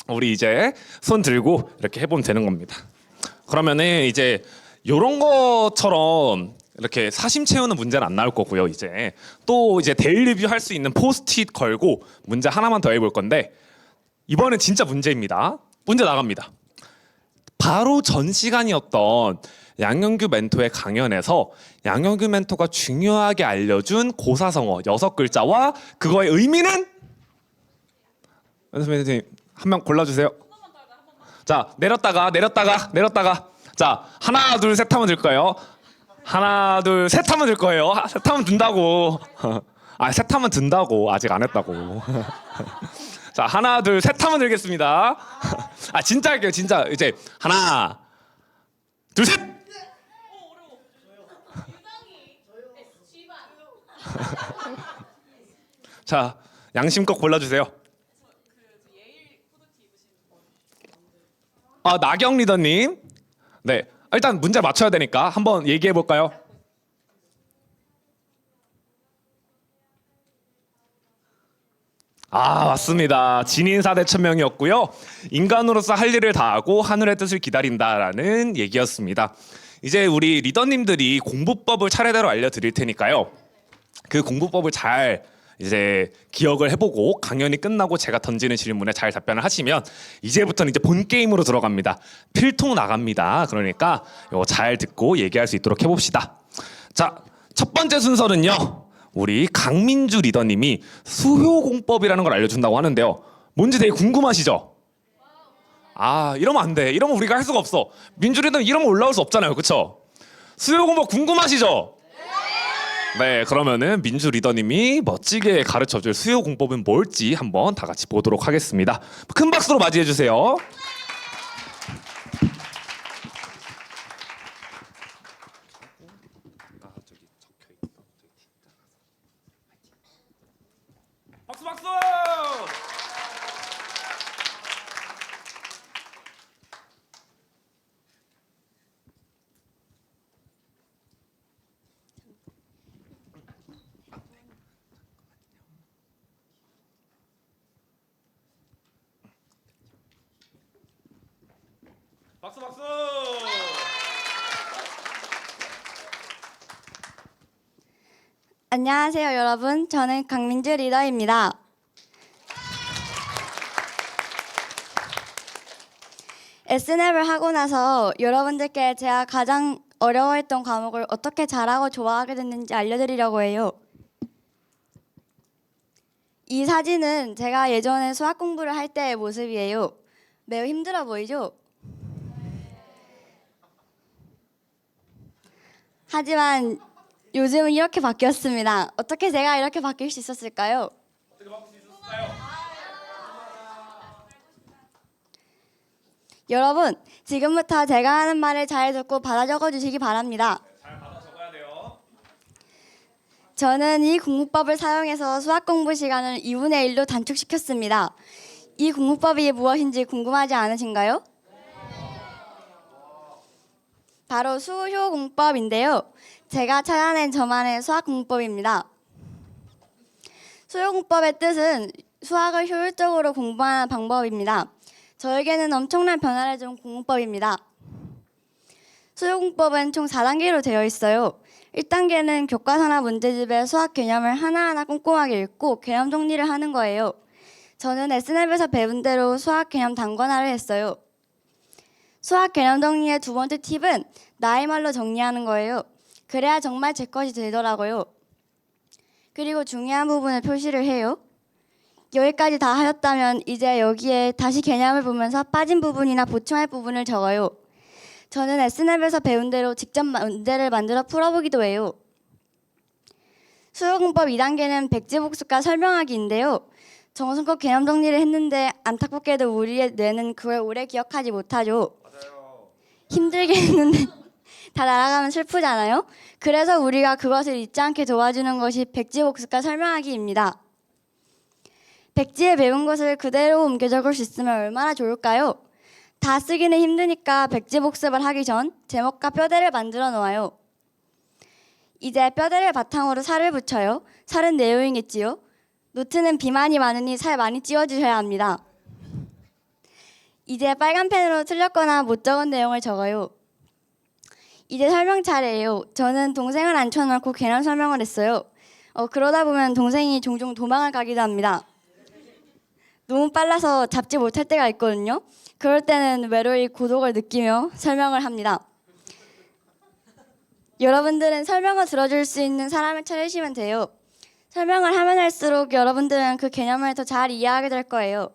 S1: 우리 이제 손 들고 이렇게 해보면 되는 겁니다. 그러면은 이제 이런 것처럼 이렇게 사심 채우는 문제는 안 나올 거고요. 이제 또 이제 데일리 뷰 할 수 있는 포스트잇 걸고 문제 하나만 더 해볼 건데 이번엔 진짜 문제입니다. 문제 나갑니다. 바로 전 시간이었던 양현규 멘토의 강연에서 양현규 멘토가 중요하게 알려준 고사성어 6글자와 그거의 의미는? 선생님 한 명 골라주세요. 자, 내렸다가 자, 하나 둘 셋 하면 될 거예요. 하나 둘 셋 하면 될 거예요. 셋 하면 든다고. 아, 셋 하면 든다고. 아직 안 했다고. 자, 하나 둘 셋 하면 되겠습니다. 아, 진짜 할게요. 진짜 이제 하나 둘 셋. 자, 양심껏 골라주세요. 아, 나경 리더님. 네, 일단 문제 맞춰야 되니까 한번 얘기해 볼까요? 아, 맞습니다. 진인사대 천명이었고요. 인간으로서 할 일을 다하고 하늘의 뜻을 기다린다라는 얘기였습니다. 이제 우리 리더님들이 공부법을 차례대로 알려드릴 테니까요. 그 공부법을 잘 이제 기억을 해보고 강연이 끝나고 제가 던지는 질문에 잘 답변을 하시면 이제부터는 이제 본 게임으로 들어갑니다. 필통 나갑니다. 그러니까 이거 잘 듣고 얘기할 수 있도록 해봅시다. 자, 첫 번째 순서는요. 우리 강민주 리더님이 수효공법이라는 걸 알려준다고 하는데요. 뭔지 되게 궁금하시죠? 아, 이러면 안 돼. 이러면 우리가 할 수가 없어. 민주 리더는 이러면 올라올 수 없잖아요. 그렇죠? 수효공법 궁금하시죠? 네, 그러면은 민주 리더님이 멋지게 가르쳐줄 수효공법은 뭘지 한번 다 같이 보도록 하겠습니다. 큰 박수로 맞이해 주세요. 박수 박수! 박수 박수!
S8: 안녕하세요, 여러분. 저는 강민주 리더입니다. S랩을 하고 나서 여러분들께 제가 가장 어려워했던 과목을 어떻게 잘하고 좋아하게 됐는지 알려드리려고 해요. 이 사진은 제가 예전에 수학 공부를 할 때의 모습이에요. 매우 힘들어 보이죠? 하지만 요즘은 이렇게 바뀌었습니다. 어떻게 제가 이렇게 바뀔 수 있었을까요? 여러분, 지금부터 제가 하는 말을 잘 듣고 받아 적어 주시기 바랍니다.
S1: 잘 받아 적어야 돼요.
S8: 저는 이 공부법을 사용해서 수학 공부 시간을 2분의 1로 단축시켰습니다. 이 공부법이 무엇인지 궁금하지 않으신가요? 바로 수효 공법인데요. 제가 찾아낸 저만의 수학 공법입니다. 수효 공법의 뜻은 수학을 효율적으로 공부하는 방법입니다. 저에게는 엄청난 변화를 준 공부법입니다. 수요 공법은 총 4단계로 되어 있어요. 1단계는 교과서나 문제집의 수학 개념을 하나하나 꼼꼼하게 읽고 개념 정리를 하는 거예요. 저는 S랩에서 배운 대로 수학 개념 단권화를 했어요. 수학 개념 정리의 두 번째 팁은 나의 말로 정리하는 거예요. 그래야 정말 제 것이 되더라고요. 그리고 중요한 부분을 표시를 해요. 여기까지 다 하였다면 이제 여기에 다시 개념을 보면서 빠진 부분이나 보충할 부분을 적어요. 저는 S랩에서 배운 대로 직접 문제를 만들어 풀어보기도 해요. 수요공법 2단계는 백지복습과 설명하기인데요. 정성껏 개념 정리를 했는데 안타깝게도 우리의 뇌는 그걸 오래 기억하지 못하죠.
S1: 맞아요.
S8: 힘들게 했는데 다 날아가면 슬프잖아요. 그래서 우리가 그것을 잊지 않게 도와주는 것이 백지복습과 설명하기입니다. 백지에 배운 것을 그대로 옮겨 적을 수 있으면 얼마나 좋을까요? 다 쓰기는 힘드니까 백지복습을 하기 전 제목과 뼈대를 만들어 놓아요. 이제 뼈대를 바탕으로 살을 붙여요. 살은 내용이겠지요. 노트는 비만이 많으니 살 많이 찌워주셔야 합니다. 이제 빨간 펜으로 틀렸거나 못 적은 내용을 적어요. 이제 설명 차례예요. 저는 동생을 앉혀놓고 개념 설명을 했어요. 그러다 보면 동생이 종종 도망을 가기도 합니다. 너무 빨라서 잡지 못할 때가 있거든요. 그럴 때는 외로이 고독을 느끼며 설명을 합니다. 여러분들은 설명을 들어줄 수 있는 사람을 찾으시면 돼요. 설명을 하면 할수록 여러분들은 그 개념을 더 잘 이해하게 될 거예요.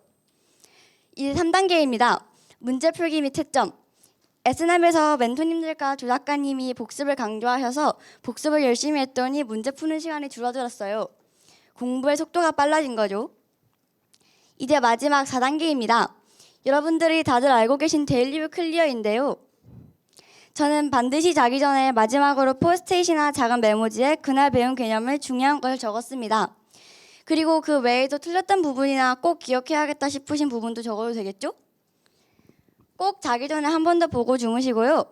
S8: 이제 3단계입니다. 문제 풀기 및 채점. S랩에서 멘토님들과 조작가님이 복습을 강조하셔서 복습을 열심히 했더니 문제 푸는 시간이 줄어들었어요. 공부의 속도가 빨라진 거죠. 이제 마지막 4단계입니다. 여러분들이 다들 알고 계신 데일리뷰 클리어인데요. 저는 반드시 자기 전에 마지막으로 포스트잇이나 작은 메모지에 그날 배운 개념을 중요한 걸 적었습니다. 그리고 그 외에도 틀렸던 부분이나 꼭 기억해야겠다 싶으신 부분도 적어도 되겠죠? 꼭 자기 전에 한 번 더 보고 주무시고요.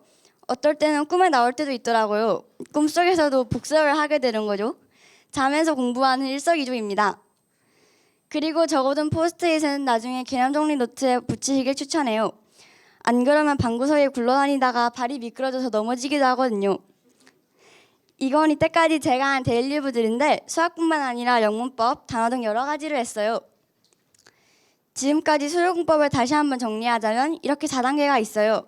S8: 어떨 때는 꿈에 나올 때도 있더라고요. 꿈속에서도 복습을 하게 되는 거죠. 자면서 공부하는 일석이조입니다. 그리고 적어둔 포스트잇은 나중에 개념 정리 노트에 붙이시길 추천해요. 안 그러면 방구 사이에 굴러다니다가 발이 미끄러져서 넘어지기도 하거든요. 이건 이때까지 제가 한 데일리뷰들인데 수학뿐만 아니라 영문법, 단어 등 여러 가지를 했어요. 지금까지 수요공법을 다시 한번 정리하자면 이렇게 4단계가 있어요.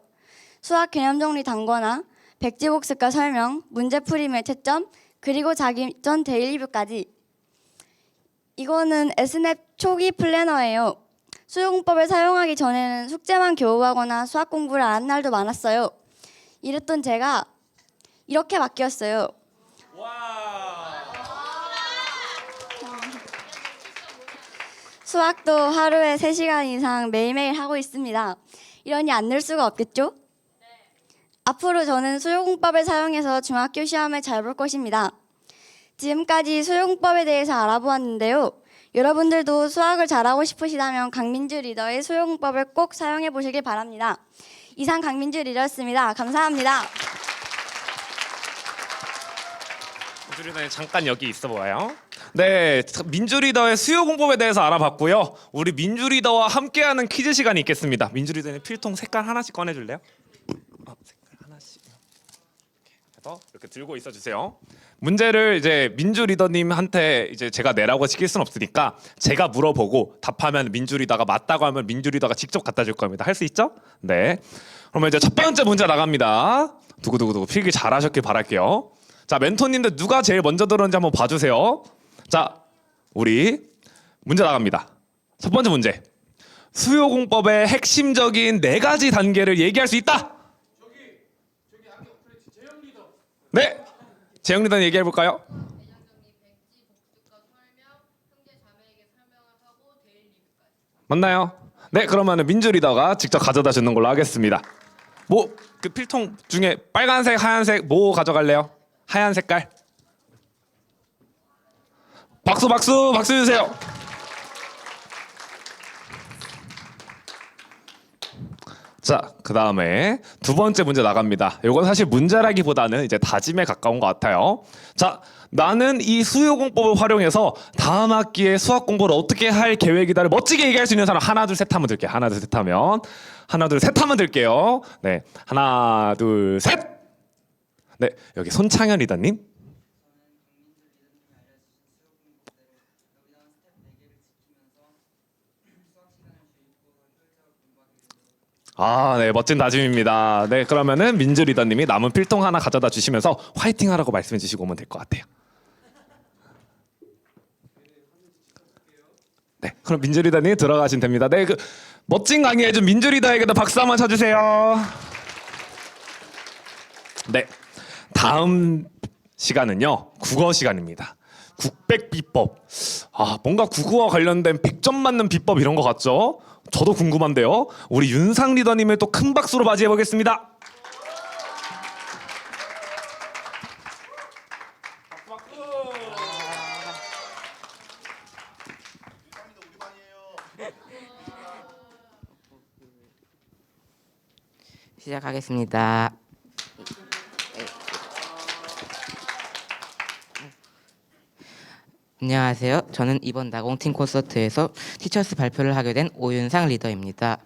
S8: 수학 개념 정리 단권화, 백지복습과 설명, 문제풀이 및 채점, 그리고 자기 전 데일리뷰까지. 이거는 S랩 초기 플래너예요. 수요공법을 사용하기 전에는 숙제만 겨우 하거나 수학 공부를 안 한 날도 많았어요. 이랬던 제가 이렇게 바뀌었어요. 수학도 하루에 3시간 이상 매일매일 하고 있습니다. 이러니 안 늘 수가 없겠죠? 앞으로 저는 수요공법을 사용해서 중학교 시험을 잘 볼 것입니다. 지금까지 수요공법에 대해서 알아보았는데요. 여러분들도 수학을 잘하고 싶으시다면 강민주 리더의 수요공법을 꼭 사용해 보시길 바랍니다. 이상 강민주 리더였습니다. 감사합니다.
S1: 민주 리더님 잠깐 여기 있어 봐요. 네, 민주 리더의 수요 공법에 대해서 알아봤고요. 우리 민주 리더와 함께하는 퀴즈 시간이 있겠습니다. 민주 리더님 필통 색깔 하나씩 꺼내줄래요? 색깔 하나씩. 해서 이렇게 들고 있어 주세요. 문제를 이제 민주 리더님한테 이제 제가 내라고 시킬 순 없으니까 제가 물어보고 답하면 민주 리더가 맞다고 하면 민주 리더가 직접 갖다 줄 겁니다. 할 수 있죠? 네. 그러면 이제 첫 번째 문제 나갑니다. 두구두구두구 필기 잘하셨길 바랄게요. 자, 멘토님들 누가 제일 먼저 들었는지 한번 봐주세요. 자, 우리 문제 나갑니다. 첫 번째 문제. 수요공법의 핵심적인 4가지 단계를 얘기할 수 있다. 네, 재영 리더님 얘기해 볼까요? 맞나요? 네, 그러면은 민주 리더가 직접 가져다 주는 걸로 하겠습니다. 뭐 그 필통 중에 빨간색, 하얀색 뭐 가져갈래요? 하얀 색깔. 박수 박수 박수 주세요. 자, 그 다음에 두 번째 문제 나갑니다. 이건 사실 문제라기보다는 이제 다짐에 가까운 것 같아요. 자, 나는 이 수요공법을 활용해서 다음 학기에 수학 공부를 어떻게 할 계획이다를 멋지게 얘기할 수 있는 사람 하나 둘 셋 하면 들게요. 하나 둘 셋 하면 하나 둘 셋 하면 들게요. 네, 하나 둘 셋. 네, 여기 손창현 리더님. 아, 네, 멋진 다짐입니다. 네, 그러면은 민주 리더님이 남은 필통 하나 가져다 주시면서 화이팅하라고 말씀해 주시고 오면 될 것 같아요. 네, 그럼 민주 리더님 들어가시면 됩니다. 네, 그 멋진 강의 해준 민주 리더에게도 박수 한번 쳐주세요. 네, 다음 시간은요 국어 시간입니다. 국백 비법. 아, 뭔가 국어와 관련된 100점 맞는 비법 이런 거 같죠? 저도 궁금한데요. 우리 윤상 리더님을 또 큰 박수로 맞이해 보겠습니다.
S9: 시작하겠습니다. 안녕하세요. 저는 이번 나공팀 콘서트에서 티처스 발표를 하게 된 오윤상 리더입니다.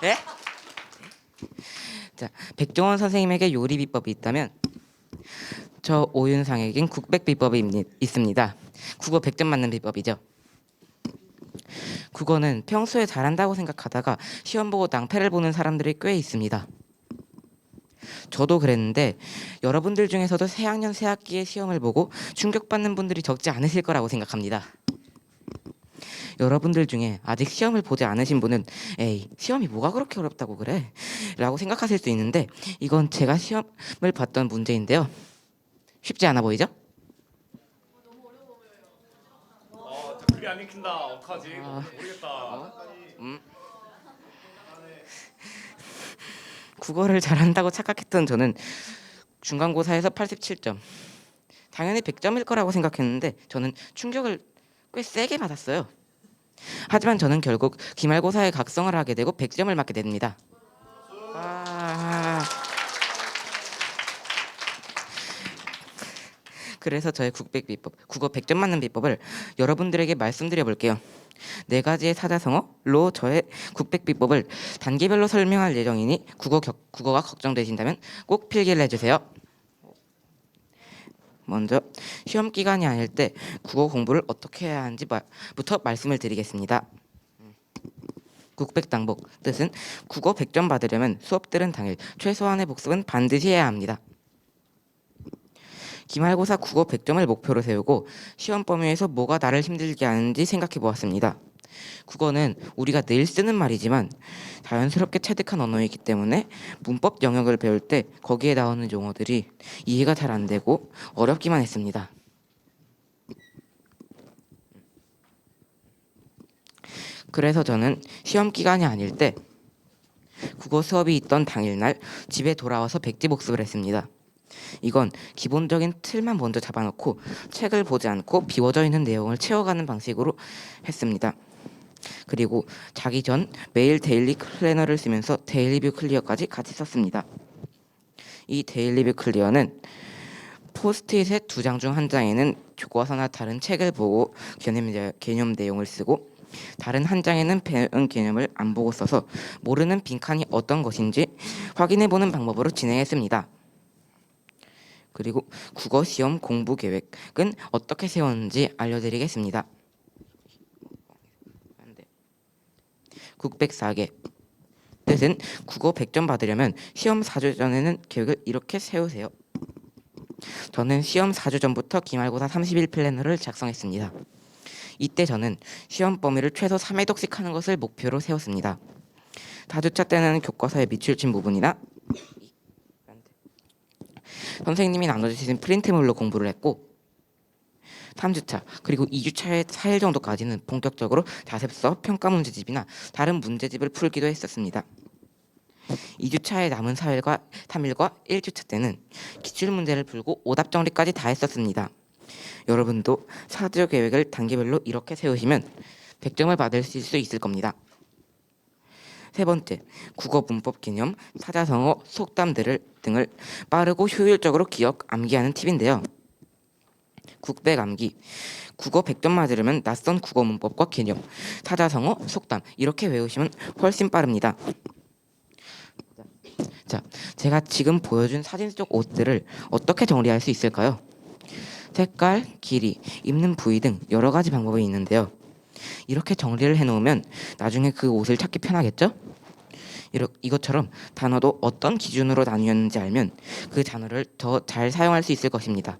S9: 예? 자, 백종원 선생님에게 요리 비법이 있다면 저 오윤상에겐 국백 비법이 있습니다. 국어 100점 맞는 비법이죠. 국어는 평소에 잘한다고 생각하다가 시험 보고 낭패를 보는 사람들이 꽤 있습니다. 저도 그랬는데 여러분들 중에서도 새학년 새학기에 시험을 보고 충격받는 분들이 적지 않으실 거라고 생각합니다. 여러분들 중에 아직 시험을 보지 않으신 분은 에이, 시험이 뭐가 그렇게 어렵다고 그래? 라고 생각하실 수 있는데 이건 제가 시험을 봤던 문제인데요. 쉽지 않아 보이죠?
S1: 댓글이 안 읽힌다. 어떡하지? 모르겠다.
S9: 국어를 잘한다고 착각했던 저는 중간고사에서 87점. 당연히 100점일 거라고 생각했는데 저는 충격을 꽤 세게 받았어요. 하지만 저는 결국 기말고사에 각성을 하게 되고 100점을 맞게 됩니다. 그래서 저의 국백 비법, 국어 100점 맞는 비법을 여러분들에게 말씀드려 볼게요. 4가지의 사자성어로 저의 국백 비법을 단계별로 설명할 예정이니 국어가 걱정되신다면 꼭 필기를 해주세요. 먼저 시험 기간이 아닐 때 국어 공부를 어떻게 해야 하는지부터 말씀을 드리겠습니다. 국백 당복, 뜻은 국어 100점 받으려면 수업 들은 당일 최소한의 복습은 반드시 해야 합니다. 기말고사 국어 100점을 목표로 세우고 시험 범위에서 뭐가 나를 힘들게 하는지 생각해 보았습니다. 국어는 우리가 늘 쓰는 말이지만 자연스럽게 체득한 언어이기 때문에 문법 영역을 배울 때 거기에 나오는 용어들이 이해가 잘 안 되고 어렵기만 했습니다. 그래서 저는 시험 기간이 아닐 때 국어 수업이 있던 당일날 집에 돌아와서 백지 복습을 했습니다. 이건 기본적인 틀만 먼저 잡아놓고 책을 보지 않고 비워져 있는 내용을 채워가는 방식으로 했습니다. 그리고 자기 전 매일 데일리 플래너를 쓰면서 데일리뷰 클리어까지 같이 썼습니다. 이 데일리뷰 클리어는 포스트잇의 2장 중 1장에는 교과서나 다른 책을 보고 개념 내용을 쓰고 다른 한 장에는 배운 개념을 안 보고 써서 모르는 빈칸이 어떤 것인지 확인해보는 방법으로 진행했습니다. 그리고 국어 시험 공부 계획은 어떻게 세웠는지 알려드리겠습니다. 국백 4개. 뜻은 국어 100점 받으려면 시험 4주 전에는 계획을 이렇게 세우세요. 저는 시험 4주 전부터 기말고사 30일 플래너를 작성했습니다. 이때 저는 시험 범위를 최소 3회독씩 하는 것을 목표로 세웠습니다. 4주차 때는 교과서에 밑줄친 부분이나 선생님이 나눠주신 프린트물로 공부를 했고 3주차 그리고 2주차의 4일 정도까지는 본격적으로 자습서, 평가 문제집이나 다른 문제집을 풀기도 했었습니다. 2주차에 남은 3일과 1주차 때는 기출문제를 풀고 오답 정리까지 다 했었습니다. 여러분도 사주 계획을 단계별로 이렇게 세우시면 100점을 받으실 수 있을 겁니다. 세 번째, 국어 문법 개념, 사자성어, 속담 등을 빠르고 효율적으로 기억, 암기하는 팁인데요. 국백 암기. 국어 100점 맞으려면 낯선 국어 문법과 개념, 사자성어, 속담 이렇게 외우시면 훨씬 빠릅니다. 자, 제가 지금 보여준 사진 속 옷들을 어떻게 정리할 수 있을까요? 색깔, 길이, 입는 부위 등 여러 가지 방법이 있는데요. 이렇게 정리를 해놓으면 나중에 그 옷을 찾기 편하겠죠? 이것처럼 단어도 어떤 기준으로 나뉘었는지 알면 그 단어를 더 잘 사용할 수 있을 것입니다.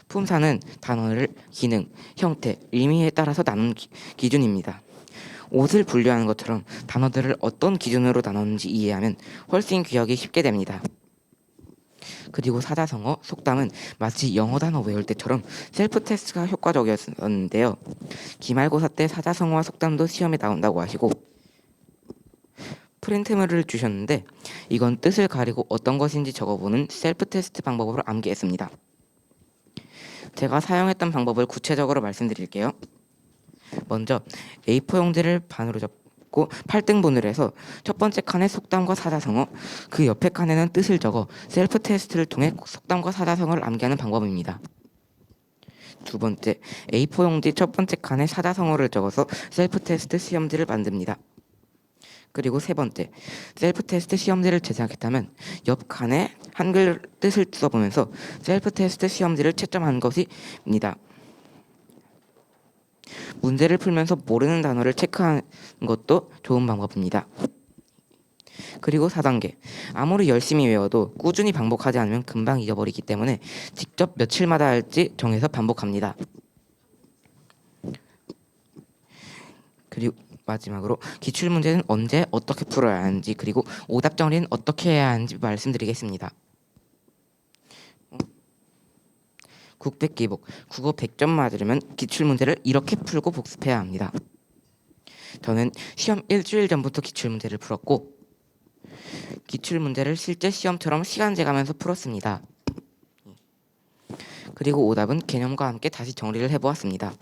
S9: 품사는 단어를 기능, 형태, 의미에 따라서 나눈 기준입니다. 옷을 분류하는 것처럼 단어들을 어떤 기준으로 나눴는지 이해하면 훨씬 기억이 쉽게 됩니다. 그리고 사자성어, 속담은 마치 영어 단어 외울 때처럼 셀프 테스트가 효과적이었는데요. 기말고사 때 사자성어와 속담도 시험에 나온다고 하시고 프린트물을 주셨는데 이건 뜻을 가리고 어떤 것인지 적어보는 셀프 테스트 방법으로 암기했습니다. 제가 사용했던 방법을 구체적으로 말씀드릴게요. 먼저 A4 용지를 반으로 접고 8등분을 해서 첫 번째 칸에 속담과 사자성어, 그 옆에 칸에는 뜻을 적어 셀프 테스트를 통해 속담과 사자성어를 암기하는 방법입니다. 두 번째, A4 용지 첫 번째 칸에 사자성어를 적어서 셀프 테스트 시험지를 만듭니다. 그리고 세 번째, 셀프 테스트 시험지를 제작했다면 옆 칸에 한글 뜻을 써보면서 셀프 테스트 시험지를 채점한 것입니다. 문제를 풀면서 모르는 단어를 체크하는 것도 좋은 방법입니다. 그리고 4단계, 아무리 열심히 외워도 꾸준히 반복하지 않으면 금방 잊어버리기 때문에 직접 며칠마다 할지 정해서 반복합니다. 그리고 마지막으로 기출문제는 언제 어떻게 풀어야 하는지 그리고 오답 정리는 어떻게 해야 하는지 말씀드리겠습니다. 국백 기복, 국어 100점 맞으려면 기출문제를 이렇게 풀고 복습해야 합니다. 저는 시험 일주일 전부터 기출문제를 풀었고 기출문제를 실제 시험처럼 시간 재가면서 풀었습니다. 그리고 오답은 개념과 함께 다시 정리를 해보았습니다.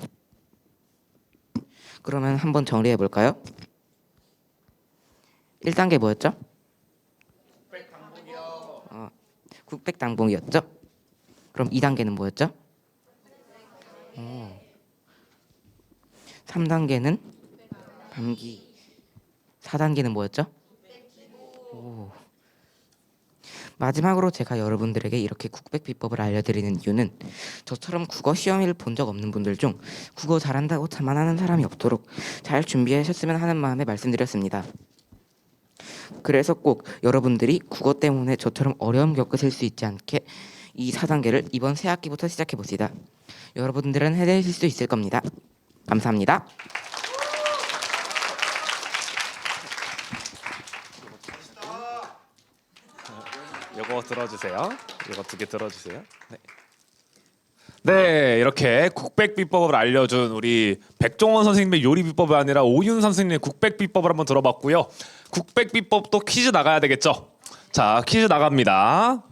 S9: 그러면 한번 정리해 볼까요? 1단계 뭐였죠? 국백 당봉이었죠? 그럼 2단계는 뭐였죠? 3단계는 암기. 4단계는 뭐였죠? 마지막으로 제가 여러분들에게 이렇게 국백 비법을 알려드리는 이유는 저처럼 국어 시험을 본 적 없는 분들 중 국어 잘한다고 자만하는 사람이 없도록 잘 준비하셨으면 하는 마음에 말씀드렸습니다. 그래서 꼭 여러분들이 국어 때문에 저처럼 어려움 겪으실 수 있지 않게 이 4단계를 이번 새 학기부터 시작해 봅시다. 여러분들은 해내실 수 있을 겁니다. 감사합니다.
S1: 이거 들어주세요. 이거 2개 들어주세요. 네. 네, 이렇게 국백 비법을 알려준 우리 백종원 선생님의 요리 비법이 아니라 오윤 선생님의 국백 비법을 한번 들어봤고요. 국백 비법도 퀴즈 나가야 되겠죠? 자, 퀴즈 나갑니다.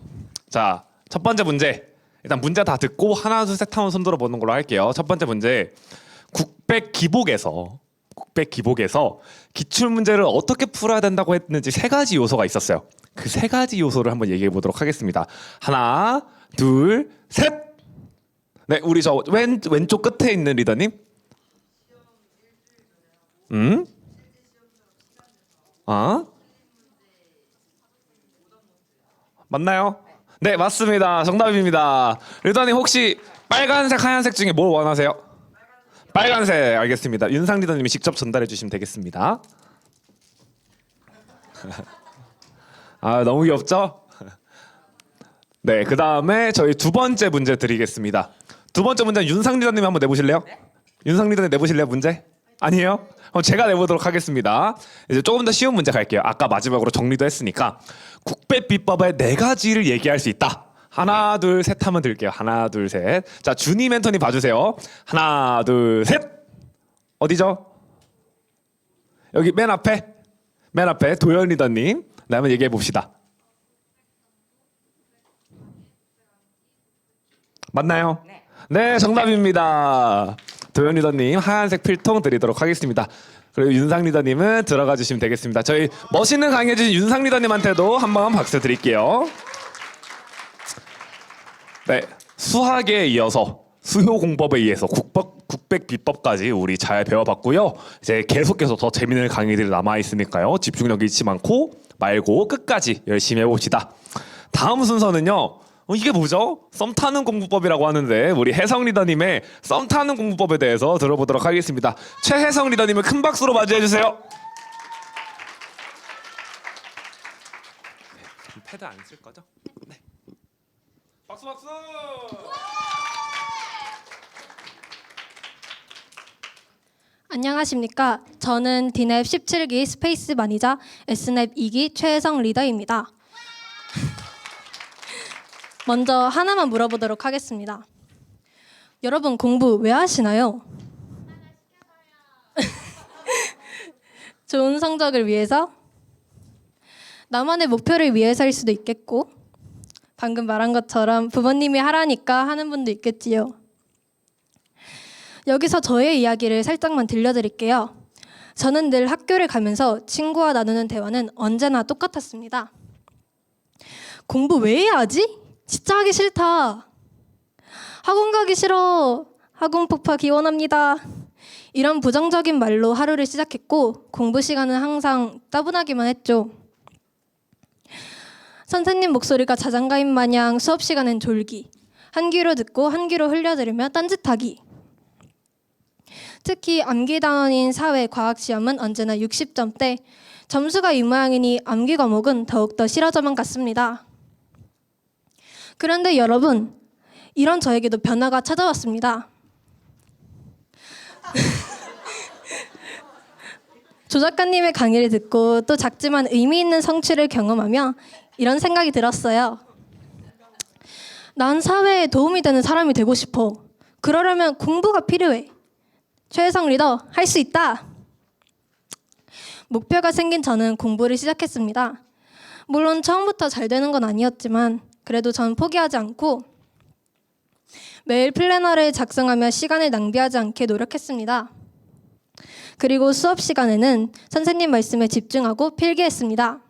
S1: 자, 첫 번째 문제. 일단 문제 다 듣고 하나, 둘, 셋 하면 손 들어보는 걸로 할게요. 첫 번째 문제. 국백 기복에서 기출 문제를 어떻게 풀어야 된다고 했는지 3가지 요소가 있었어요. 그 3가지 요소를 한번 얘기해 보도록 하겠습니다. 하나, 둘, 셋. 네, 우리 저 왼쪽 끝에 있는 리더님. 맞나요? 네, 맞습니다. 정답입니다. 리더님 혹시 빨간색, 하얀색 중에 뭘 원하세요? 빨간색. 알겠습니다. 윤상 리더님이 직접 전달해 주시면 되겠습니다. 아, 너무 귀엽죠? 네, 그 다음에 저희 두 번째 문제 드리겠습니다. 두 번째 문제는 윤상 리더님 한번 내보실래요? 윤상 리더님 내보실래요? 문제? 아니에요? 그럼 제가 내보도록 하겠습니다. 이제 조금 더 쉬운 문제 갈게요. 아까 마지막으로 정리도 했으니까 국백 비법의 4가지를 얘기할 수 있다. 하나 둘 셋 하면 들게요. 하나 둘 셋. 자 준이 멘토님 봐주세요. 하나 둘 셋. 어디죠? 여기 맨 앞에 도현 리더님. 네, 한번 얘기해 봅시다. 맞나요? 네, 정답입니다. 도현 리더님 하얀색 필통 드리도록 하겠습니다. 그리고 윤상 리더님은 들어가 주시면 되겠습니다. 저희 멋있는 강의 해주신 윤상 리더님한테도 한번 박수 드릴게요. 네, 수학에 이어서 수효 공법에 의해서 국백 비법까지 우리 잘 배워봤고요. 이제 계속해서 더 재밌는 강의들이 남아 있으니까요. 집중력 잃지 말고 끝까지 열심히 해봅시다. 다음 순서는요. 이게 뭐죠? 썸 타는 공부법이라고 하는데 우리 혜성 리더님의 썸 타는 공부법에 대해서 들어보도록 하겠습니다. 최혜성 리더님을 큰 박수로 맞이해 주세요. 패드 안 쓸 거죠? 네. 박수.
S10: 안녕하십니까. 저는 디넵 17기 스페이스 마니자 S냅 2기 최혜성 리더입니다. 먼저 하나만 물어보도록 하겠습니다. 여러분 공부 왜 하시나요? 좋은 성적을 위해서? 나만의 목표를 위해서일 수도 있겠고, 방금 말한 것처럼 부모님이 하라니까 하는 분도 있겠지요. 여기서 저의 이야기를 살짝만 들려드릴게요. 저는 늘 학교를 가면서 친구와 나누는 대화는 언제나 똑같았습니다. 공부 왜 해야 하지? 진짜 하기 싫다. 학원 가기 싫어. 학원 폭파 기원합니다. 이런 부정적인 말로 하루를 시작했고 공부 시간은 항상 따분하기만 했죠. 선생님 목소리가 자장가인 마냥 수업 시간엔 졸기. 한 귀로 듣고 한 귀로 흘려들으며 딴짓하기. 특히 암기 단원인 사회, 과학 시험은 언제나 60점대. 점수가 이 모양이니 암기 과목은 더욱더 싫어져만 갔습니다. 그런데 여러분, 이런 저에게도 변화가 찾아왔습니다. 조 작가님의 강의를 듣고 또 작지만 의미 있는 성취를 경험하며 이런 생각이 들었어요. 난 사회에 도움이 되는 사람이 되고 싶어. 그러려면 공부가 필요해. 최혜성 리더, 할 수 있다. 목표가 생긴 저는 공부를 시작했습니다. 물론 처음부터 잘 되는 건 아니었지만 그래도 전 포기하지 않고 매일 플래너를 작성하며 시간을 낭비하지 않게 노력했습니다. 그리고 수업 시간에는 선생님 말씀에 집중하고 필기했습니다.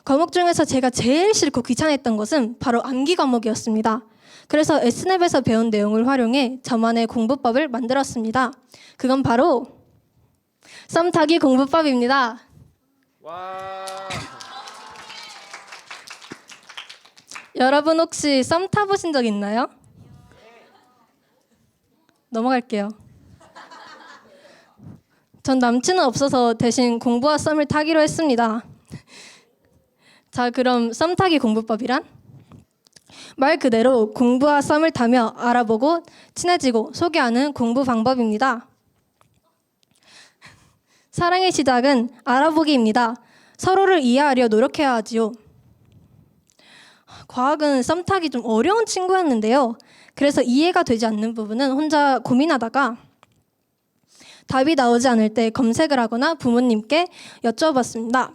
S10: 과목 중에서 제가 제일 싫고 귀찮았던 것은 바로 암기 과목이었습니다. 그래서 S냅에서 배운 내용을 활용해 저만의 공부법을 만들었습니다. 그건 바로 썸 타기 공부법입니다.
S1: 와.
S10: 여러분 혹시 썸 타보신 적 있나요? 넘어갈게요. 전 남친은 없어서 대신 공부와 썸을 타기로 했습니다. 자, 그럼 썸 타기 공부법이란? 말 그대로 공부와 썸을 타며 알아보고 친해지고 소개하는 공부 방법입니다. 사랑의 시작은 알아보기입니다. 서로를 이해하려 노력해야 하지요. 과학은 썸 타기 좀 어려운 친구였는데요. 그래서 이해가 되지 않는 부분은 혼자 고민하다가 답이 나오지 않을 때 검색을 하거나 부모님께 여쭤봤습니다.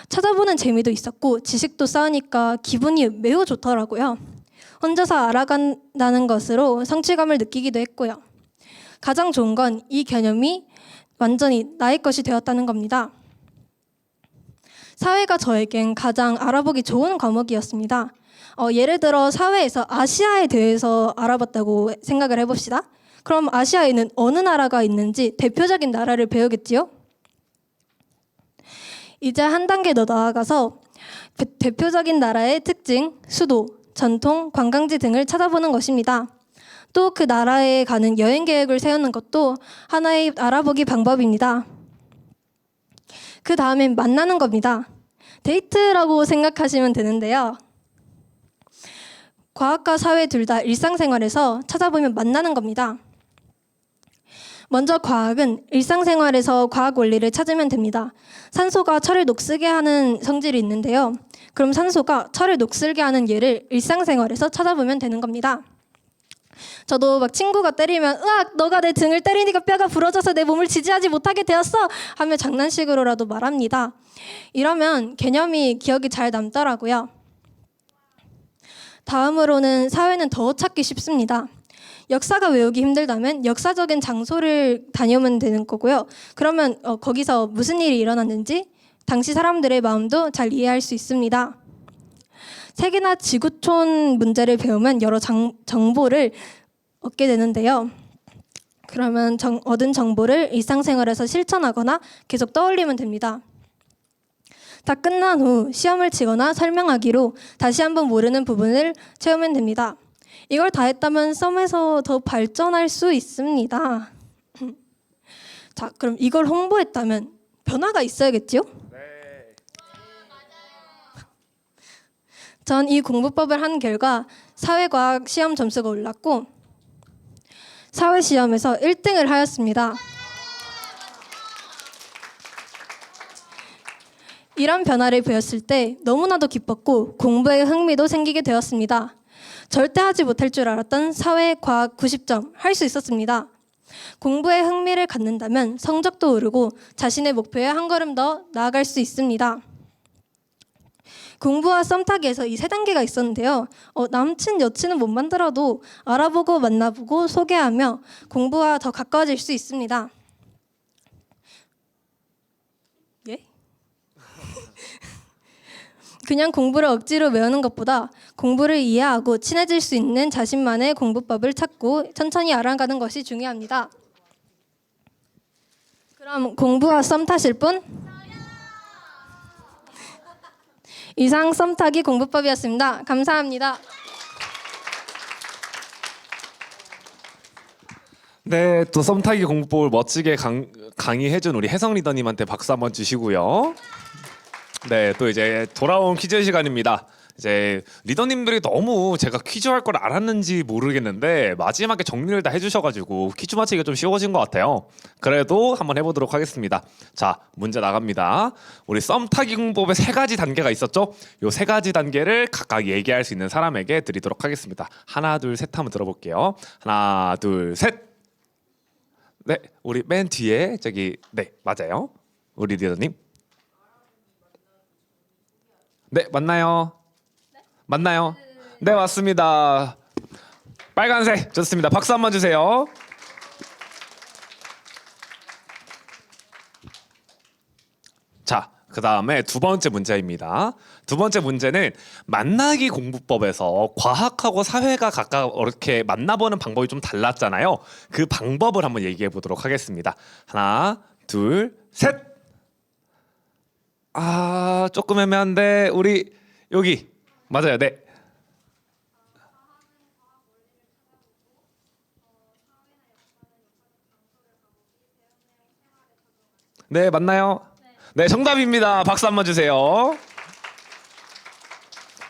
S10: 찾아보는 재미도 있었고 지식도 쌓으니까 기분이 매우 좋더라고요. 혼자서 알아간다는 것으로 성취감을 느끼기도 했고요. 가장 좋은 건 이 개념이 완전히 나의 것이 되었다는 겁니다. 사회가 저에겐 가장 알아보기 좋은 과목이었습니다. 예를 들어 사회에서 아시아에 대해서 알아봤다고 생각을 해봅시다. 그럼 아시아에는 어느 나라가 있는지 대표적인 나라를 배우겠지요? 이제 한 단계 더 나아가서 대표적인 나라의 특징, 수도, 전통, 관광지 등을 찾아보는 것입니다. 또 그 나라에 가는 여행 계획을 세우는 것도 하나의 알아보기 방법입니다. 그 다음엔 만나는 겁니다. 데이트라고 생각하시면 되는데요. 과학과 사회 둘 다 일상생활에서 찾아보면 만나는 겁니다. 먼저 과학은 일상생활에서 과학 원리를 찾으면 됩니다. 산소가 철을 녹슬게 하는 성질이 있는데요. 그럼 산소가 철을 녹슬게 하는 예를 일상생활에서 찾아보면 되는 겁니다. 저도 막 친구가 때리면 으악 너가 내 등을 때리니까 뼈가 부러져서 내 몸을 지지하지 못하게 되었어 하며 장난식으로라도 말합니다. 이러면 개념이 기억이 잘 남더라고요. 다음으로는 사회는 더 찾기 쉽습니다. 역사가 외우기 힘들다면 역사적인 장소를 다녀오면 되는 거고요. 그러면 거기서 무슨 일이 일어났는지 당시 사람들의 마음도 잘 이해할 수 있습니다. 세계나 지구촌 문제를 배우면 여러 정보를 얻게 되는데요. 그러면 얻은 정보를 일상생활에서 실천하거나 계속 떠올리면 됩니다. 다 끝난 후 시험을 치거나 설명하기로 다시 한번 모르는 부분을 채우면 됩니다. 이걸 다 했다면 썸에서 더 발전할 수 있습니다. 자, 그럼 이걸 홍보했다면 변화가 있어야겠죠? 전 이 공부법을 한 결과 사회과학 시험 점수가 올랐고 사회시험에서 1등을 하였습니다. 이런 변화를 보였을 때 너무나도 기뻤고 공부에 흥미도 생기게 되었습니다. 절대 하지 못할 줄 알았던 사회과학 90점 할 수 있었습니다. 공부에 흥미를 갖는다면 성적도 오르고 자신의 목표에 한 걸음 더 나아갈 수 있습니다. 공부와 썸 타기에서 이 3단계가 있었는데요. 남친, 여친은 못 만들어도 알아보고 만나보고 소개하며 공부와 더 가까워질 수 있습니다. 예? 그냥 공부를 억지로 외우는 것보다 공부를 이해하고 친해질 수 있는 자신만의 공부법을 찾고 천천히 알아가는 것이 중요합니다. 그럼 공부와 썸 타실 분? 이상 썸 타기 공부법이었습니다. 감사합니다.
S1: 네, 또 썸타기 공부법을 멋지게 강의해준 우리 혜성 리더님한테 박수 한번 주시고요. 네, 또 이제 돌아온 퀴즈 시간입니다. 이제 리더님들이 너무 제가 퀴즈 할 걸 알았는지 모르겠는데 마지막에 정리를 다 해주셔가지고 퀴즈 맞히기가 좀 쉬워진 것 같아요. 그래도 한번 해보도록 하겠습니다. 자, 문제 나갑니다. 우리 썸 타기 공법에 3가지 단계가 있었죠? 요 3가지 단계를 각각 얘기할 수 있는 사람에게 드리도록 하겠습니다. 하나, 둘, 셋 한번 들어볼게요. 하나, 둘, 셋. 네, 우리 맨 뒤에 저기 네 맞아요. 우리 리더님. 네, 맞나요? 맞나요? 네, 맞습니다. 빨간색 좋습니다. 박수 한번 주세요. 자, 그 다음에 2번째 문제입니다. 2번째 문제는 만나기 공부법에서 과학하고 사회가 각각 이렇게 만나보는 방법이 좀 달랐잖아요. 그 방법을 한번 얘기해 보도록 하겠습니다. 하나, 둘, 셋. 아, 조금 애매한데 우리 여기 맞아요. 네. 네, 맞나요? 네, 정답입니다. 박수 한번 주세요.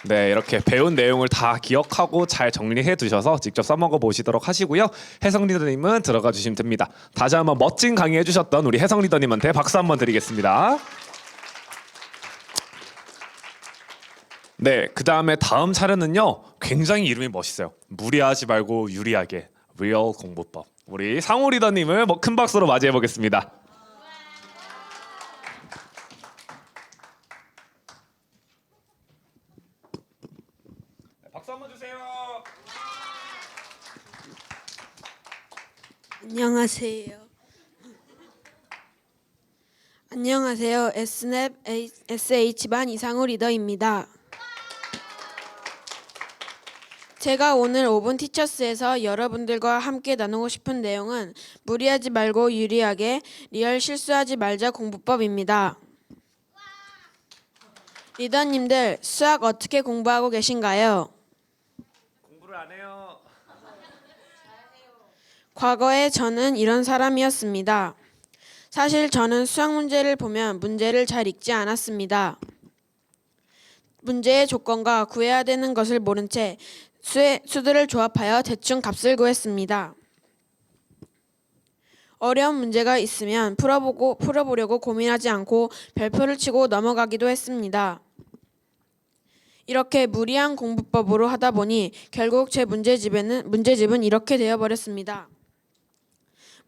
S1: 네, 이렇게 배운 내용을 다 기억하고 잘 정리해 두셔서 직접 써먹어 보시도록 하시고요. 혜성 리더님은 들어가 주시면 됩니다. 다시 한번 멋진 강의해 주셨던 우리 혜성 리더님한테 박수 한번 드리겠습니다. 네, 그 다음에 다음 차례는요. 굉장히 이름이 멋있어요. 무리하지 말고 유리하게 리얼 공부법. 우리 상우 리더님을 큰 박수로 맞이해 보겠습니다. 박수 한번 주세요.
S11: 안녕하세요. 안녕하세요. 스냅 SH반 이상우 리더입니다. 제가 오늘 5분 티처스에서 여러분들과 함께 나누고 싶은 내용은 무리하지 말고 유리하게 리얼 실수하지 말자 공부법입니다. 리더님들 수학 어떻게 공부하고 계신가요?
S1: 공부를 안 해요.
S11: 과거에 저는 이런 사람이었습니다. 사실 저는 수학 문제를 보면 문제를 잘 읽지 않았습니다. 문제의 조건과 구해야 되는 것을 모른 채 수들을 조합하여 대충 값을 구했습니다. 어려운 문제가 있으면 풀어보려고 고민하지 않고 별표를 치고 넘어가기도 했습니다. 이렇게 무리한 공부법으로 하다 보니 결국 제 문제집은 이렇게 되어 버렸습니다.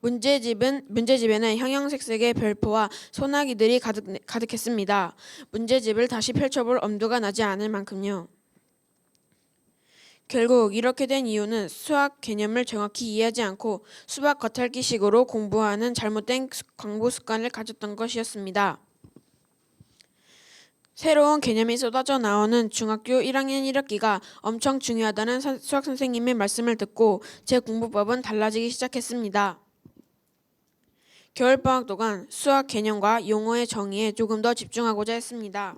S11: 문제집에는 형형색색의 별표와 소나기들이 가득했습니다. 문제집을 다시 펼쳐볼 엄두가 나지 않을 만큼요. 결국 이렇게 된 이유는 수학 개념을 정확히 이해하지 않고 수박 겉핥기식으로 공부하는 잘못된 공부 습관을 가졌던 것이었습니다. 새로운 개념이 쏟아져 나오는 중학교 1학년 1학기가 엄청 중요하다는 수학 선생님의 말씀을 듣고 제 공부법은 달라지기 시작했습니다. 겨울방학 동안 수학 개념과 용어의 정의에 조금 더 집중하고자 했습니다.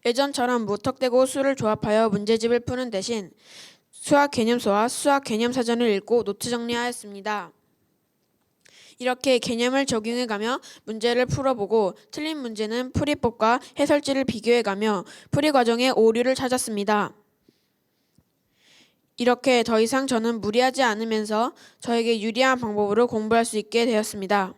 S11: 예전처럼 무턱대고 수를 조합하여 문제집을 푸는 대신 수학 개념서와 수학 개념 사전을 읽고 노트 정리하였습니다. 이렇게 개념을 적용해가며 문제를 풀어보고 틀린 문제는 풀이법과 해설지를 비교해가며 풀이 과정의 오류를 찾았습니다. 이렇게 더 이상 저는 무리하지 않으면서 저에게 유리한 방법으로 공부할 수 있게 되었습니다.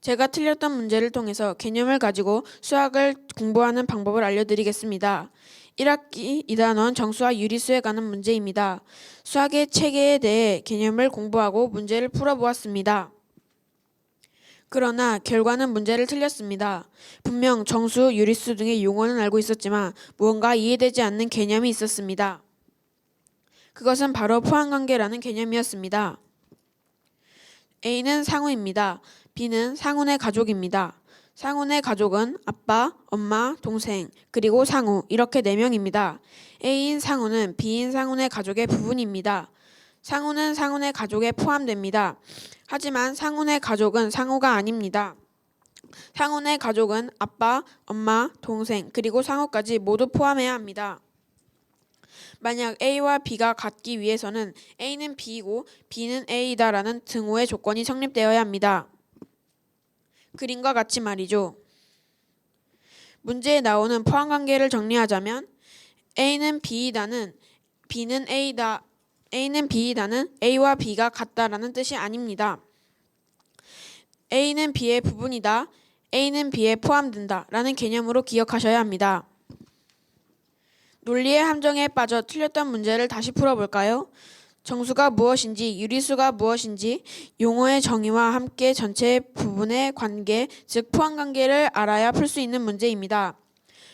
S11: 제가 틀렸던 문제를 통해서 개념을 가지고 수학을 공부하는 방법을 알려드리겠습니다. 1학기 2단원 정수와 유리수에 관한 문제입니다. 수학의 체계에 대해 개념을 공부하고 문제를 풀어보았습니다. 그러나 결과는 문제를 틀렸습니다. 분명 정수, 유리수 등의 용어는 알고 있었지만 무언가 이해되지 않는 개념이 있었습니다. 그것은 바로 포함관계라는 개념이었습니다. A는 상우입니다. B는 상훈의 가족입니다. 상훈의 가족은 아빠, 엄마, 동생, 그리고 상우 이렇게 4명입니다. A인 상우는 B인 상훈의 가족의 부분입니다. 상우는 상훈의 가족에 포함됩니다. 하지만 상훈의 가족은 상우가 아닙니다. 상훈의 가족은 아빠, 엄마, 동생, 그리고 상우까지 모두 포함해야 합니다. 만약 A와 B가 같기 위해서는 A는 B이고 B는 A이다라는 등호의 조건이 성립되어야 합니다. 그림과 같이 말이죠. 문제에 나오는 포함관계를 정리하자면 A는 B이다는 B는 A다, A는 B이다는 A와 B가 같다라는 뜻이 아닙니다. A는 B의 부분이다, A는 B에 포함된다 라는 개념으로 기억하셔야 합니다. 논리의 함정에 빠져 틀렸던 문제를 다시 풀어볼까요? 정수가 무엇인지, 유리수가 무엇인지, 용어의 정의와 함께 전체 부분의 관계, 즉 포함관계를 알아야 풀 수 있는 문제입니다.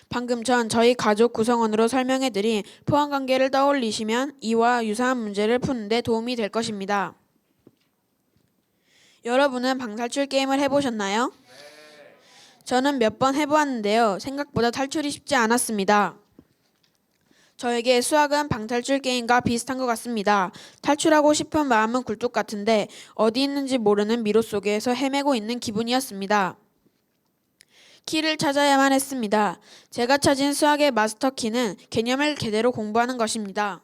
S11: 방금 전 저희 가족 구성원으로 설명해드린 포함관계를 떠올리시면 이와 유사한 문제를 푸는 데 도움이 될 것입니다. 여러분은 방탈출 게임을 해보셨나요? 저는 몇 번 해보았는데요. 생각보다 탈출이 쉽지 않았습니다. 저에게 수학은 방탈출 게임과 비슷한 것 같습니다. 탈출하고 싶은 마음은 굴뚝 같은데 어디 있는지 모르는 미로 속에서 헤매고 있는 기분이었습니다. 키를 찾아야만 했습니다. 제가 찾은 수학의 마스터 키는 개념을 제대로 공부하는 것입니다.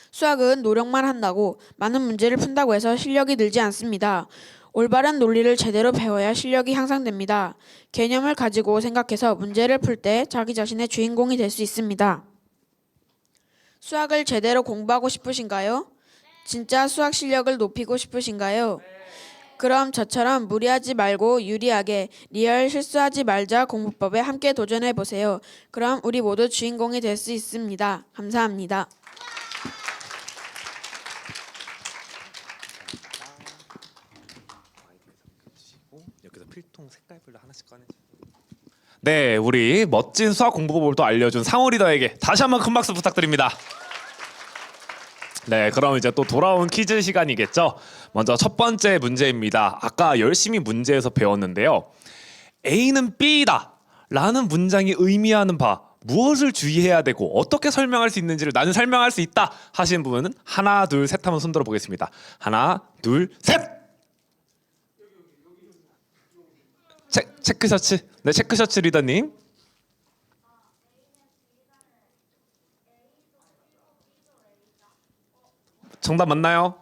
S11: 수학은 노력만 한다고 많은 문제를 푼다고 해서 실력이 늘지 않습니다. 올바른 논리를 제대로 배워야 실력이 향상됩니다. 개념을 가지고 생각해서 문제를 풀 때 자기 자신의 주인공이 될 수 있습니다. 수학을 제대로 공부하고 싶으신가요? 진짜 수학 실력을 높이고 싶으신가요? 그럼 저처럼 무리하지 말고 유리하게 리얼 실수하지 말자 공부법에 함께 도전해 보세요. 그럼 우리 모두 주인공이 될 수 있습니다. 감사합니다.
S1: 여기서 필통 색깔별로 하나씩 꺼내. 네, 우리 멋진 수학 공부법을 또 알려준 상우 리더에게 다시 한번 큰 박수 부탁드립니다. 네, 그럼 이제 또 돌아온 퀴즈 시간이겠죠. 먼저 첫 번째 문제입니다. 아까 열심히 문제에서 배웠는데요. A는 B다 라는 문장이 의미하는 바 무엇을 주의해야 되고 어떻게 설명할 수 있는지를 나는 설명할 수 있다 하시는 분은 하나, 둘, 셋 한번 손 들어 보겠습니다. 하나, 둘, 셋! 체크셔츠. 네, 체크셔츠 리더님. 정답 맞나요?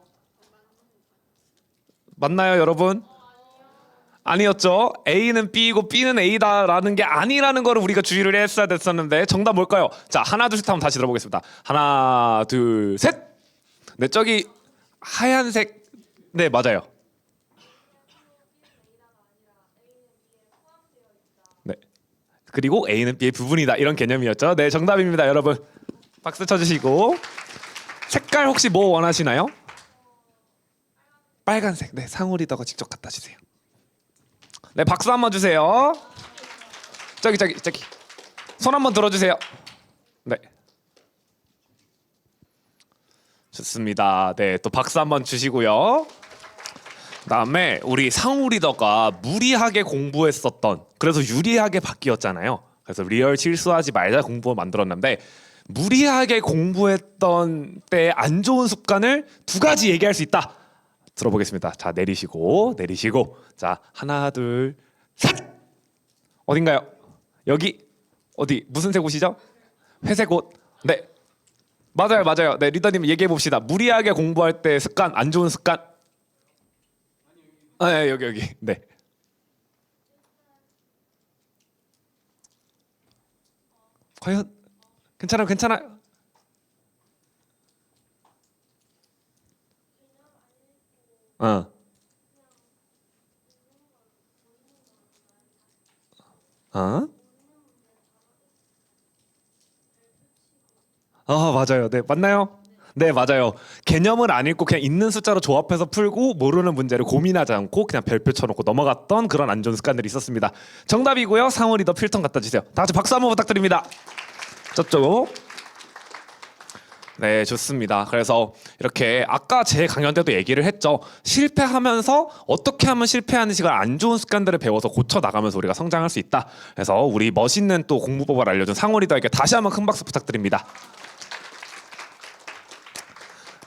S1: 맞나요, 여러분? 아니었죠. A는 B이고 B는 A다라는 게 아니라는 거를 우리가 주의를 했어야 됐었는데 정답 뭘까요? 자, 하나, 둘, 셋 한번 다시 들어보겠습니다. 하나, 둘, 셋! 네, 저기 하얀색. 네, 맞아요. 그리고 A는 B의 부분이다. 이런 개념이었죠. 네, 정답입니다, 여러분. 박수 쳐주시고. 색깔 혹시 뭐 원하시나요? 빨간색. 네, 상우 리더가 직접 갖다 주세요. 네, 박수 한번 주세요. 저기. 손 한번 들어주세요. 네. 좋습니다. 네, 또 박수 한번 주시고요. 그다음에 우리 상우 리더가 무리하게 공부했었던, 그래서 유리하게 바뀌었잖아요. 그래서 리얼 실수하지 말자 공부 만들었는데, 무리하게 공부했던 때 안 좋은 습관을 2가지 얘기할 수 있다. 들어보겠습니다. 자, 내리시고. 자, 하나, 둘, 셋. 어딘가요? 여기 어디 무슨 색 옷이죠? 회색 옷. 네, 맞아요. 네, 리더님 얘기해 봅시다. 무리하게 공부할 때 습관, 안 좋은 습관. 네, 여기. 네. 과연 괜찮아요. 맞아요. 네, 맞나요? 네, 맞아요. 개념을 안 읽고 그냥 있는 숫자로 조합해서 풀고 모르는 문제를 고민하지 않고 그냥 별표 쳐놓고 넘어갔던 그런 안 좋은 습관들이 있었습니다. 정답이고요. 상우 리더 필통 갖다 주세요. 다 같이 박수 한번 부탁드립니다. 저쪽. 네, 좋습니다. 그래서 이렇게 아까 제 강연 때도 얘기를 했죠. 실패하면서 어떻게 하면 실패하는 시간 안 좋은 습관들을 배워서 고쳐 나가면서 우리가 성장할 수 있다. 그래서 우리 멋있는 또 공부법을 알려준 상우 리더에게 다시 한번 큰 박수 부탁드립니다.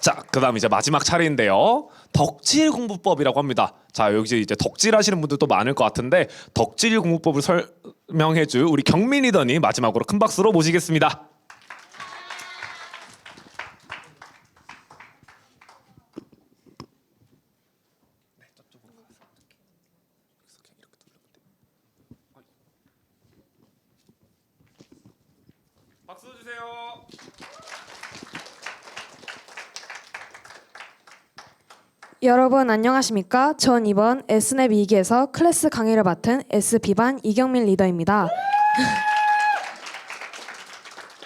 S1: 자, 그다음 이제 마지막 차례인데요. 덕질 공부법이라고 합니다. 자, 여기 이제 덕질 하시는 분들도 많을 것 같은데 덕질 공부법을 설명해줄 우리 경민 리더님 마지막으로 큰 박수로 모시겠습니다. 박수 주세요.
S6: 여러분 안녕하십니까? 전 이번 S랩 2기에서 클래스 강의를 맡은 SB반 이경민 리더입니다.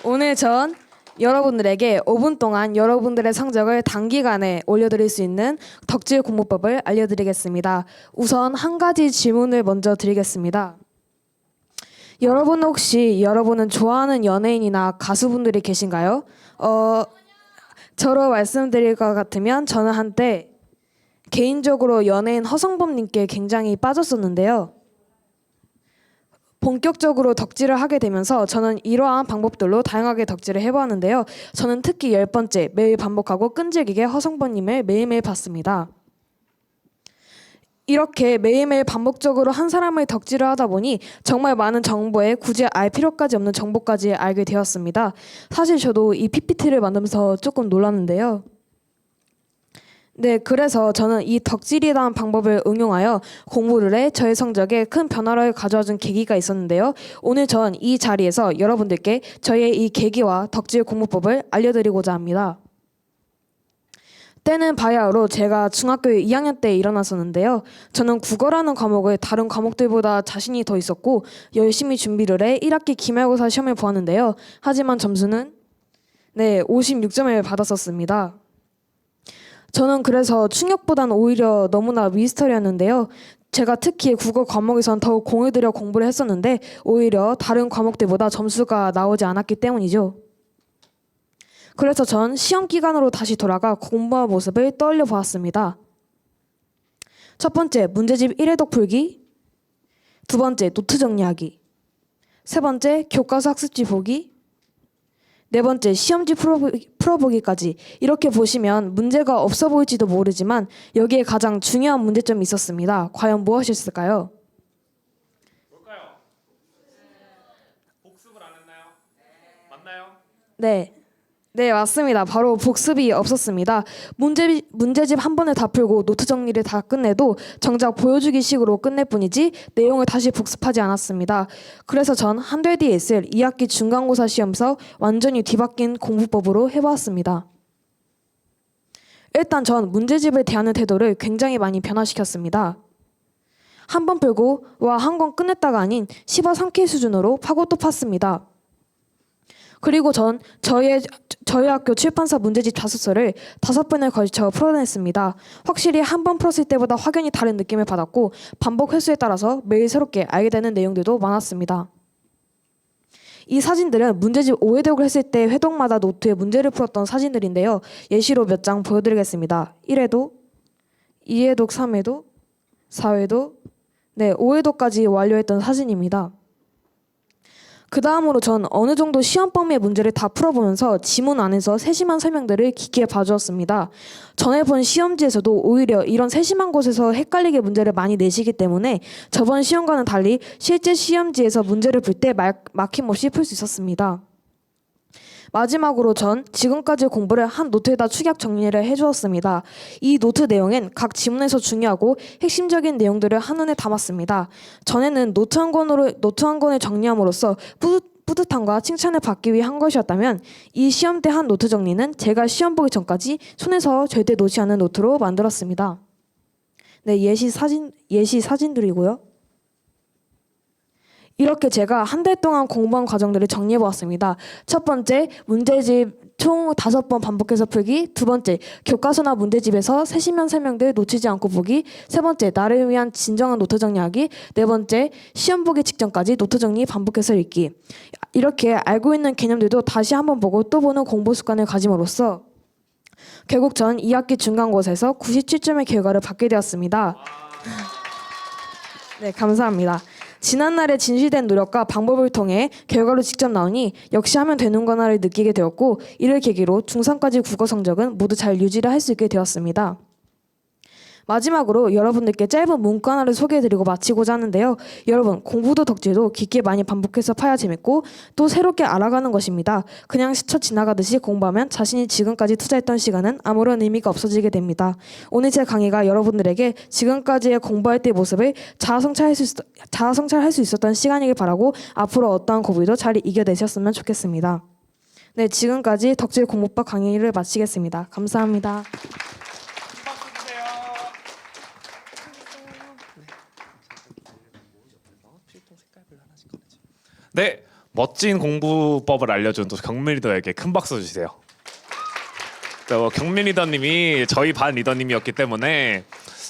S6: 오늘 전 여러분들에게 5분 동안 여러분들의 성적을 단기간에 올려드릴 수 있는 덕질 공부법을 알려드리겠습니다. 우선 한 가지 질문을 먼저 드리겠습니다. 여러분 혹시 여러분은 좋아하는 연예인이나 가수분들이 계신가요? 저로 말씀드릴 것 같으면 저는 한때 개인적으로 연예인 허성범님께 굉장히 빠졌었는데요. 본격적으로 덕질을 하게 되면서 저는 이러한 방법들로 다양하게 덕질을 해보았는데요. 저는 특히 10번째 매일 반복하고 끈질기게 허성범님을 매일매일 봤습니다. 이렇게 매일매일 반복적으로 한 사람을 덕질을 하다 보니 정말 많은 정보에 굳이 알 필요까지 없는 정보까지 알게 되었습니다. 사실 저도 이 PPT를 만들면서 조금 놀랐는데요. 네, 그래서 저는 이 덕질이라는 방법을 응용하여 공부를 해 저의 성적에 큰 변화를 가져와준 계기가 있었는데요. 오늘 전 이 자리에서 여러분들께 저의 이 계기와 덕질 공부법을 알려드리고자 합니다. 때는 바야흐로 제가 중학교 2학년 때 일어났었는데요. 저는 국어라는 과목을 다른 과목들보다 자신이 더 있었고 열심히 준비를 해 1학기 기말고사 시험을 보았는데요. 하지만 점수는 56점을 받았었습니다. 저는 그래서 충격보다는 오히려 너무나 미스터리였는데요. 제가 특히 국어 과목에선 더욱 공을 들여 공부를 했었는데 오히려 다른 과목들보다 점수가 나오지 않았기 때문이죠. 그래서 전 시험 기간으로 다시 돌아가 공부한 모습을 떠올려 보았습니다. 첫 번째, 문제집 1회독 풀기. 두 번째, 노트 정리하기. 세 번째, 교과서 학습지 보기. 네 번째, 시험지 풀어보기까지. 이렇게 보시면 문제가 없어 보일지도 모르지만 여기에 가장 중요한 문제점이 있었습니다. 과연 무엇이었을까요?
S1: 뭘까요? 복습을 안 했나요? 맞나요?
S6: 네, 맞습니다. 바로 복습이 없었습니다. 문제집 한 번에 다 풀고 노트 정리를 다 끝내도 정작 보여주기 식으로 끝낼 뿐이지 내용을 다시 복습하지 않았습니다. 그래서 전 한 달 뒤에 있을 2학기 중간고사 시험에서 완전히 뒤바뀐 공부법으로 해보았습니다. 일단 전 문제집을 대하는 태도를 굉장히 많이 변화시켰습니다. 한 번 풀고 와 한 권 끝냈다가 아닌 10화 3K 수준으로 파고 또 팠습니다. 그리고 전 저희 학교 출판사 문제집 자소서를 5번에 걸쳐 풀어냈습니다. 확실히 한 번 풀었을 때보다 확연히 다른 느낌을 받았고 반복 횟수에 따라서 매일 새롭게 알게 되는 내용들도 많았습니다. 이 사진들은 문제집 5회독을 했을 때 회독마다 노트에 문제를 풀었던 사진들인데요. 예시로 몇 장 보여드리겠습니다. 1회독, 2회독, 3회독, 4회독, 5회독까지 완료했던 사진입니다. 그 다음으로 전 어느 정도 시험 범위의 문제를 다 풀어보면서 지문 안에서 세심한 설명들을 깊게 봐주었습니다. 전에 본 시험지에서도 오히려 이런 세심한 곳에서 헷갈리게 문제를 많이 내시기 때문에 저번 시험과는 달리 실제 시험지에서 문제를 풀 때 막힘없이 풀 수 있었습니다. 마지막으로 전 지금까지 공부를 한 노트에다 축약 정리를 해주었습니다. 이 노트 내용엔 각 지문에서 중요하고 핵심적인 내용들을 한눈에 담았습니다. 전에는 노트 한 권을 정리함으로써 뿌듯함과 칭찬을 받기 위해 한 것이었다면 이 시험 때 한 노트 정리는 제가 시험 보기 전까지 손에서 절대 놓지 않는 노트로 만들었습니다. 네, 예시 사진들이고요. 이렇게 제가 한 달 동안 공부한 과정들을 정리해 보았습니다. 첫 번째, 문제집 총 5번 반복해서 풀기. 두 번째, 교과서나 문제집에서 세심한 설명들 놓치지 않고 보기. 세 번째, 나를 위한 진정한 노트 정리하기. 네 번째, 시험 보기 직전까지 노트 정리 반복해서 읽기. 이렇게 알고 있는 개념들도 다시 한번 보고 또 보는 공부 습관을 가짐으로써 결국 전 2학기 중간고사에서 97점의 결과를 받게 되었습니다. 네, 감사합니다. 지난날의 진실된 노력과 방법을 통해 결과로 직접 나오니 역시 하면 되는 거나를 느끼게 되었고 이를 계기로 중3까지 국어 성적은 모두 잘 유지를 할 수 있게 되었습니다. 마지막으로 여러분들께 짧은 문구 하나를 소개해드리고 마치고자 하는데요. 여러분, 공부도 덕질도 깊게 많이 반복해서 파야 재밌고 또 새롭게 알아가는 것입니다. 그냥 스쳐 지나가듯이 공부하면 자신이 지금까지 투자했던 시간은 아무런 의미가 없어지게 됩니다. 오늘 제 강의가 여러분들에게 지금까지의 공부할 때의 모습을 자아성찰할 수 있었던 시간이길 바라고 앞으로 어떠한 고비도 잘 이겨내셨으면 좋겠습니다. 네, 지금까지 덕질 공부법 강의를 마치겠습니다. 감사합니다.
S1: 네, 멋진 공부법을 알려준 또 경민 리더에게 큰 박수 주세요. 경민 리더님이 저희 반 리더님이었기 때문에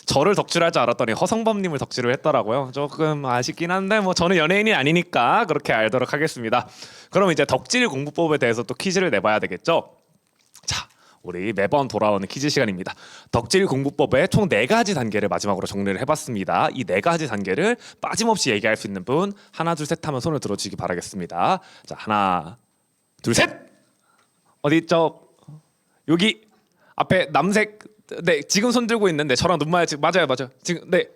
S1: 저를 덕질할 줄 알았더니 허성범님을 덕질을 했더라고요. 조금 아쉽긴 한데 뭐 저는 연예인이 아니니까 그렇게 알도록 하겠습니다. 그럼 이제 덕질 공부법에 대해서 또 퀴즈를 내봐야 되겠죠. 자, 우리 매번 돌아오는 퀴즈 시간입니다. 덕질 공부법의 총 4가지 단계를 마지막으로 정리를 해봤습니다. 이 4가지 단계를 빠짐없이 얘기할 수 있는 분 하나 둘 셋 하면 손을 들어주시기 바라겠습니다. 자, 하나 둘 셋. 어디 있죠? 여기 앞에 남색. 네, 지금 손 들고 있는데 저랑 눈 마주치. 맞아요. 지금 네.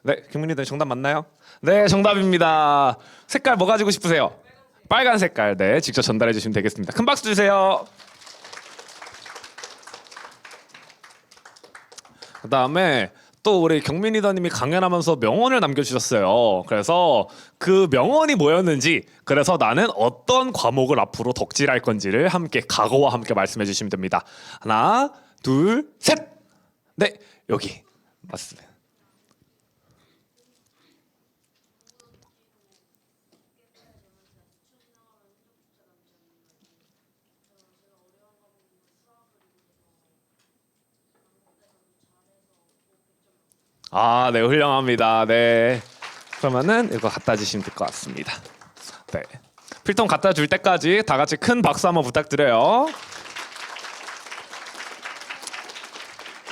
S1: 네, 김민희님 정답 맞나요? 네, 정답입니다. 색깔 뭐 가지고 싶으세요? 빨간 색깔. 네, 직접 전달해 주시면 되겠습니다. 큰 박수 주세요. 그다음에 또 우리 경민 리더님이 강연하면서 명언을 남겨주셨어요. 그래서 그 명언이 뭐였는지, 그래서 나는 어떤 과목을 앞으로 덕질할 건지를 함께 각오와 함께 말씀해 주시면 됩니다. 하나, 둘, 셋. 네, 여기 맞습니다. 아, 네, 훌륭합니다. 네, 그러면은 이거 갖다 주시면 될 것 같습니다. 네, 필통 갖다 줄 때까지 다 같이 큰 박수 한번 부탁드려요.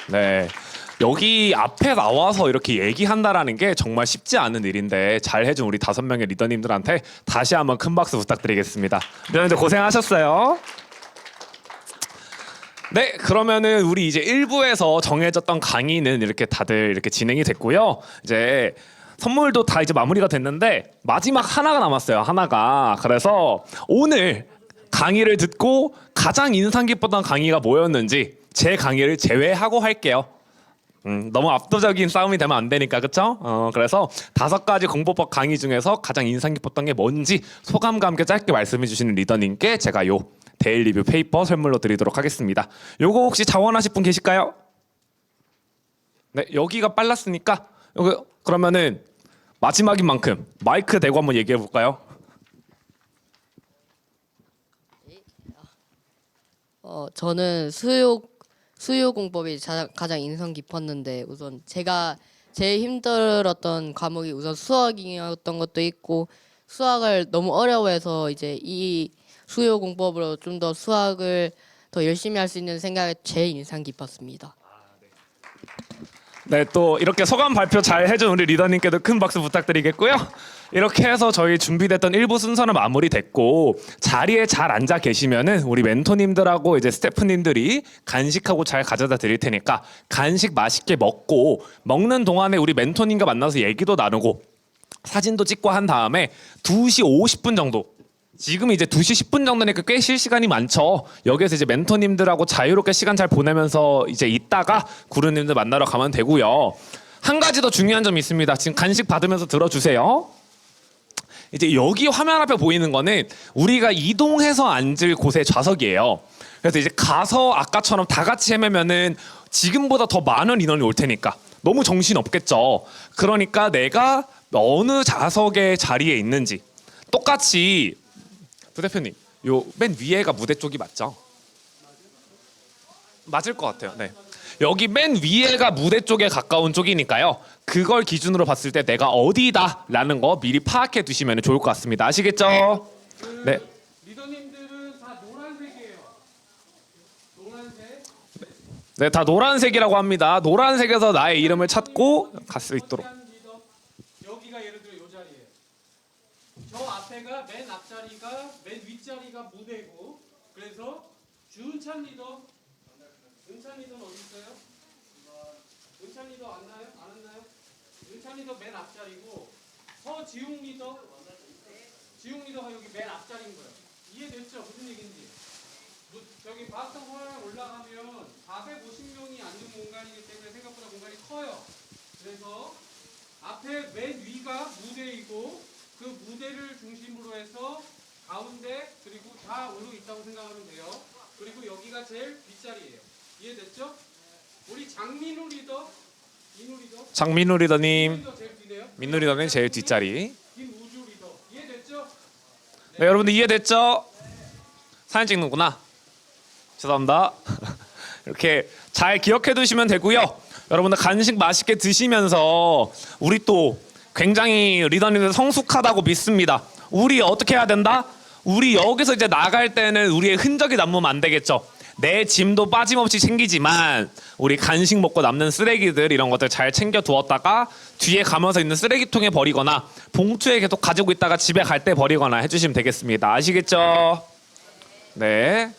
S1: 네, 여기 앞에 나와서 이렇게 얘기한다라는 게 정말 쉽지 않은 일인데 잘 해준 우리 5명의 리더님들한테 다시 한번 큰 박수 부탁드리겠습니다. 리더님들 고생하셨어요. 네, 그러면은 우리 이제 1부에서 정해졌던 강의는 이렇게 다들 이렇게 진행이 됐고요. 이제 선물도 다 이제 마무리가 됐는데 마지막 하나가 남았어요. 하나가. 그래서 오늘 강의를 듣고 가장 인상 깊었던 강의가 뭐였는지 제 강의를 제외하고 할게요. 너무 압도적인 싸움이 되면 안 되니까 그쵸? 그래서 5가지 공보법 강의 중에서 가장 인상 깊었던 게 뭔지 소감과 함께 짧게 말씀해 주시는 리더님께 제가 요 데일 리뷰 페이퍼 선물로 드리도록 하겠습니다. 요거 혹시 자원하실 분 계실까요? 네, 여기가 빨랐으니까 여기 그러면은 마지막인 만큼 마이크 대고 한번 얘기해 볼까요?
S12: 저는 수요 공법이 가장 인상 깊었는데 우선 제가 제일 힘들었던 과목이 우선 수학이었던 것도 있고 수학을 너무 어려워해서 이제 이 수요 공법으로 좀 더 수학을 더 열심히 할 수 있는 생각이 제일 인상 깊었습니다.
S1: 네, 또 이렇게 소감 발표 잘 해준 우리 리더님께도 큰 박수 부탁드리겠고요. 이렇게 해서 저희 준비됐던 1부 순서는 마무리됐고 자리에 잘 앉아 계시면은 우리 멘토님들하고 이제 스태프님들이 간식하고 잘 가져다 드릴 테니까 간식 맛있게 먹고 먹는 동안에 우리 멘토님과 만나서 얘기도 나누고 사진도 찍고 한 다음에 2시 50분 정도 지금 이제 2시 10분 정도니까 꽤 쉴 시간이 많죠. 여기에서 이제 멘토님들하고 자유롭게 시간 잘 보내면서 이제 이따가 구루님들 만나러 가면 되고요. 한 가지 더 중요한 점이 있습니다. 지금 간식 받으면서 들어주세요. 이제 여기 화면 앞에 보이는 거는 우리가 이동해서 앉을 곳의 좌석이에요. 그래서 이제 가서 아까처럼 다 같이 헤매면은 지금보다 더 많은 인원이 올 테니까 너무 정신 없겠죠. 그러니까 내가 어느 좌석의 자리에 있는지 똑같이 부대표님, 요 맨 위에가 무대 쪽이 맞죠? 맞을 것 같아요. 네. 여기 맨 위에가 무대 쪽에 가까운 쪽이니까요. 그걸 기준으로 봤을 때 내가 어디다라는 거 미리 파악해 두시면 좋을 것 같습니다. 아시겠죠? 네.
S13: 리더님들은 다 노란색이에요. 노란색.
S1: 네, 다 노란색이라고 합니다. 노란색에서 나의 이름을 찾고 갈 수 있도록.
S13: 여기가 예를 들어 이 자리예요. 저 앞에가 맨 앞자리가 맨 윗자리가 무대고 그래서 준찬 리더 은찬 리더는 어디 있어요? 은찬 리더 왔나요? 안 왔나요? 은찬 리더 맨 앞자리고 서지웅 리더 지웅 리더가 여기 맨 앞자리인 거예요. 이해됐죠? 무슨 얘기인지. 저기 바스턴 홀 올라가면 450명이 앉는 공간이기 때문에 생각보다 공간이 커요. 그래서 앞에 맨 위가 무대이고 그 무대를 중심으로 해서 가운데 그리고 다 오르고 있다고 생각하면 돼요. 그리고 여기가 제일 뒷자리예요. 이해됐죠? 우리 장민우 리더, 민우 리더,
S1: 장민우 리더님,
S13: 리더 제일 뒤네요.
S1: 민우 리더는 제일 뒷자리.
S13: 김우주 리더 이해됐죠?
S1: 네, 여러분들 이해됐죠? 사진 찍는구나. 죄송합니다. 이렇게 잘 기억해 두시면 되고요. 여러분들 간식 맛있게 드시면서 우리 또 굉장히 리더님들 성숙하다고 믿습니다. 우리 어떻게 해야 된다? 우리 여기서 이제 나갈 때는 우리의 흔적이 남으면 안 되겠죠. 내 짐도 빠짐없이 챙기지만 우리 간식 먹고 남는 쓰레기들 이런 것들 잘 챙겨 두었다가 뒤에 가면서 있는 쓰레기통에 버리거나 봉투에 계속 가지고 있다가 집에 갈 때 버리거나 해주시면 되겠습니다. 아시겠죠? 네.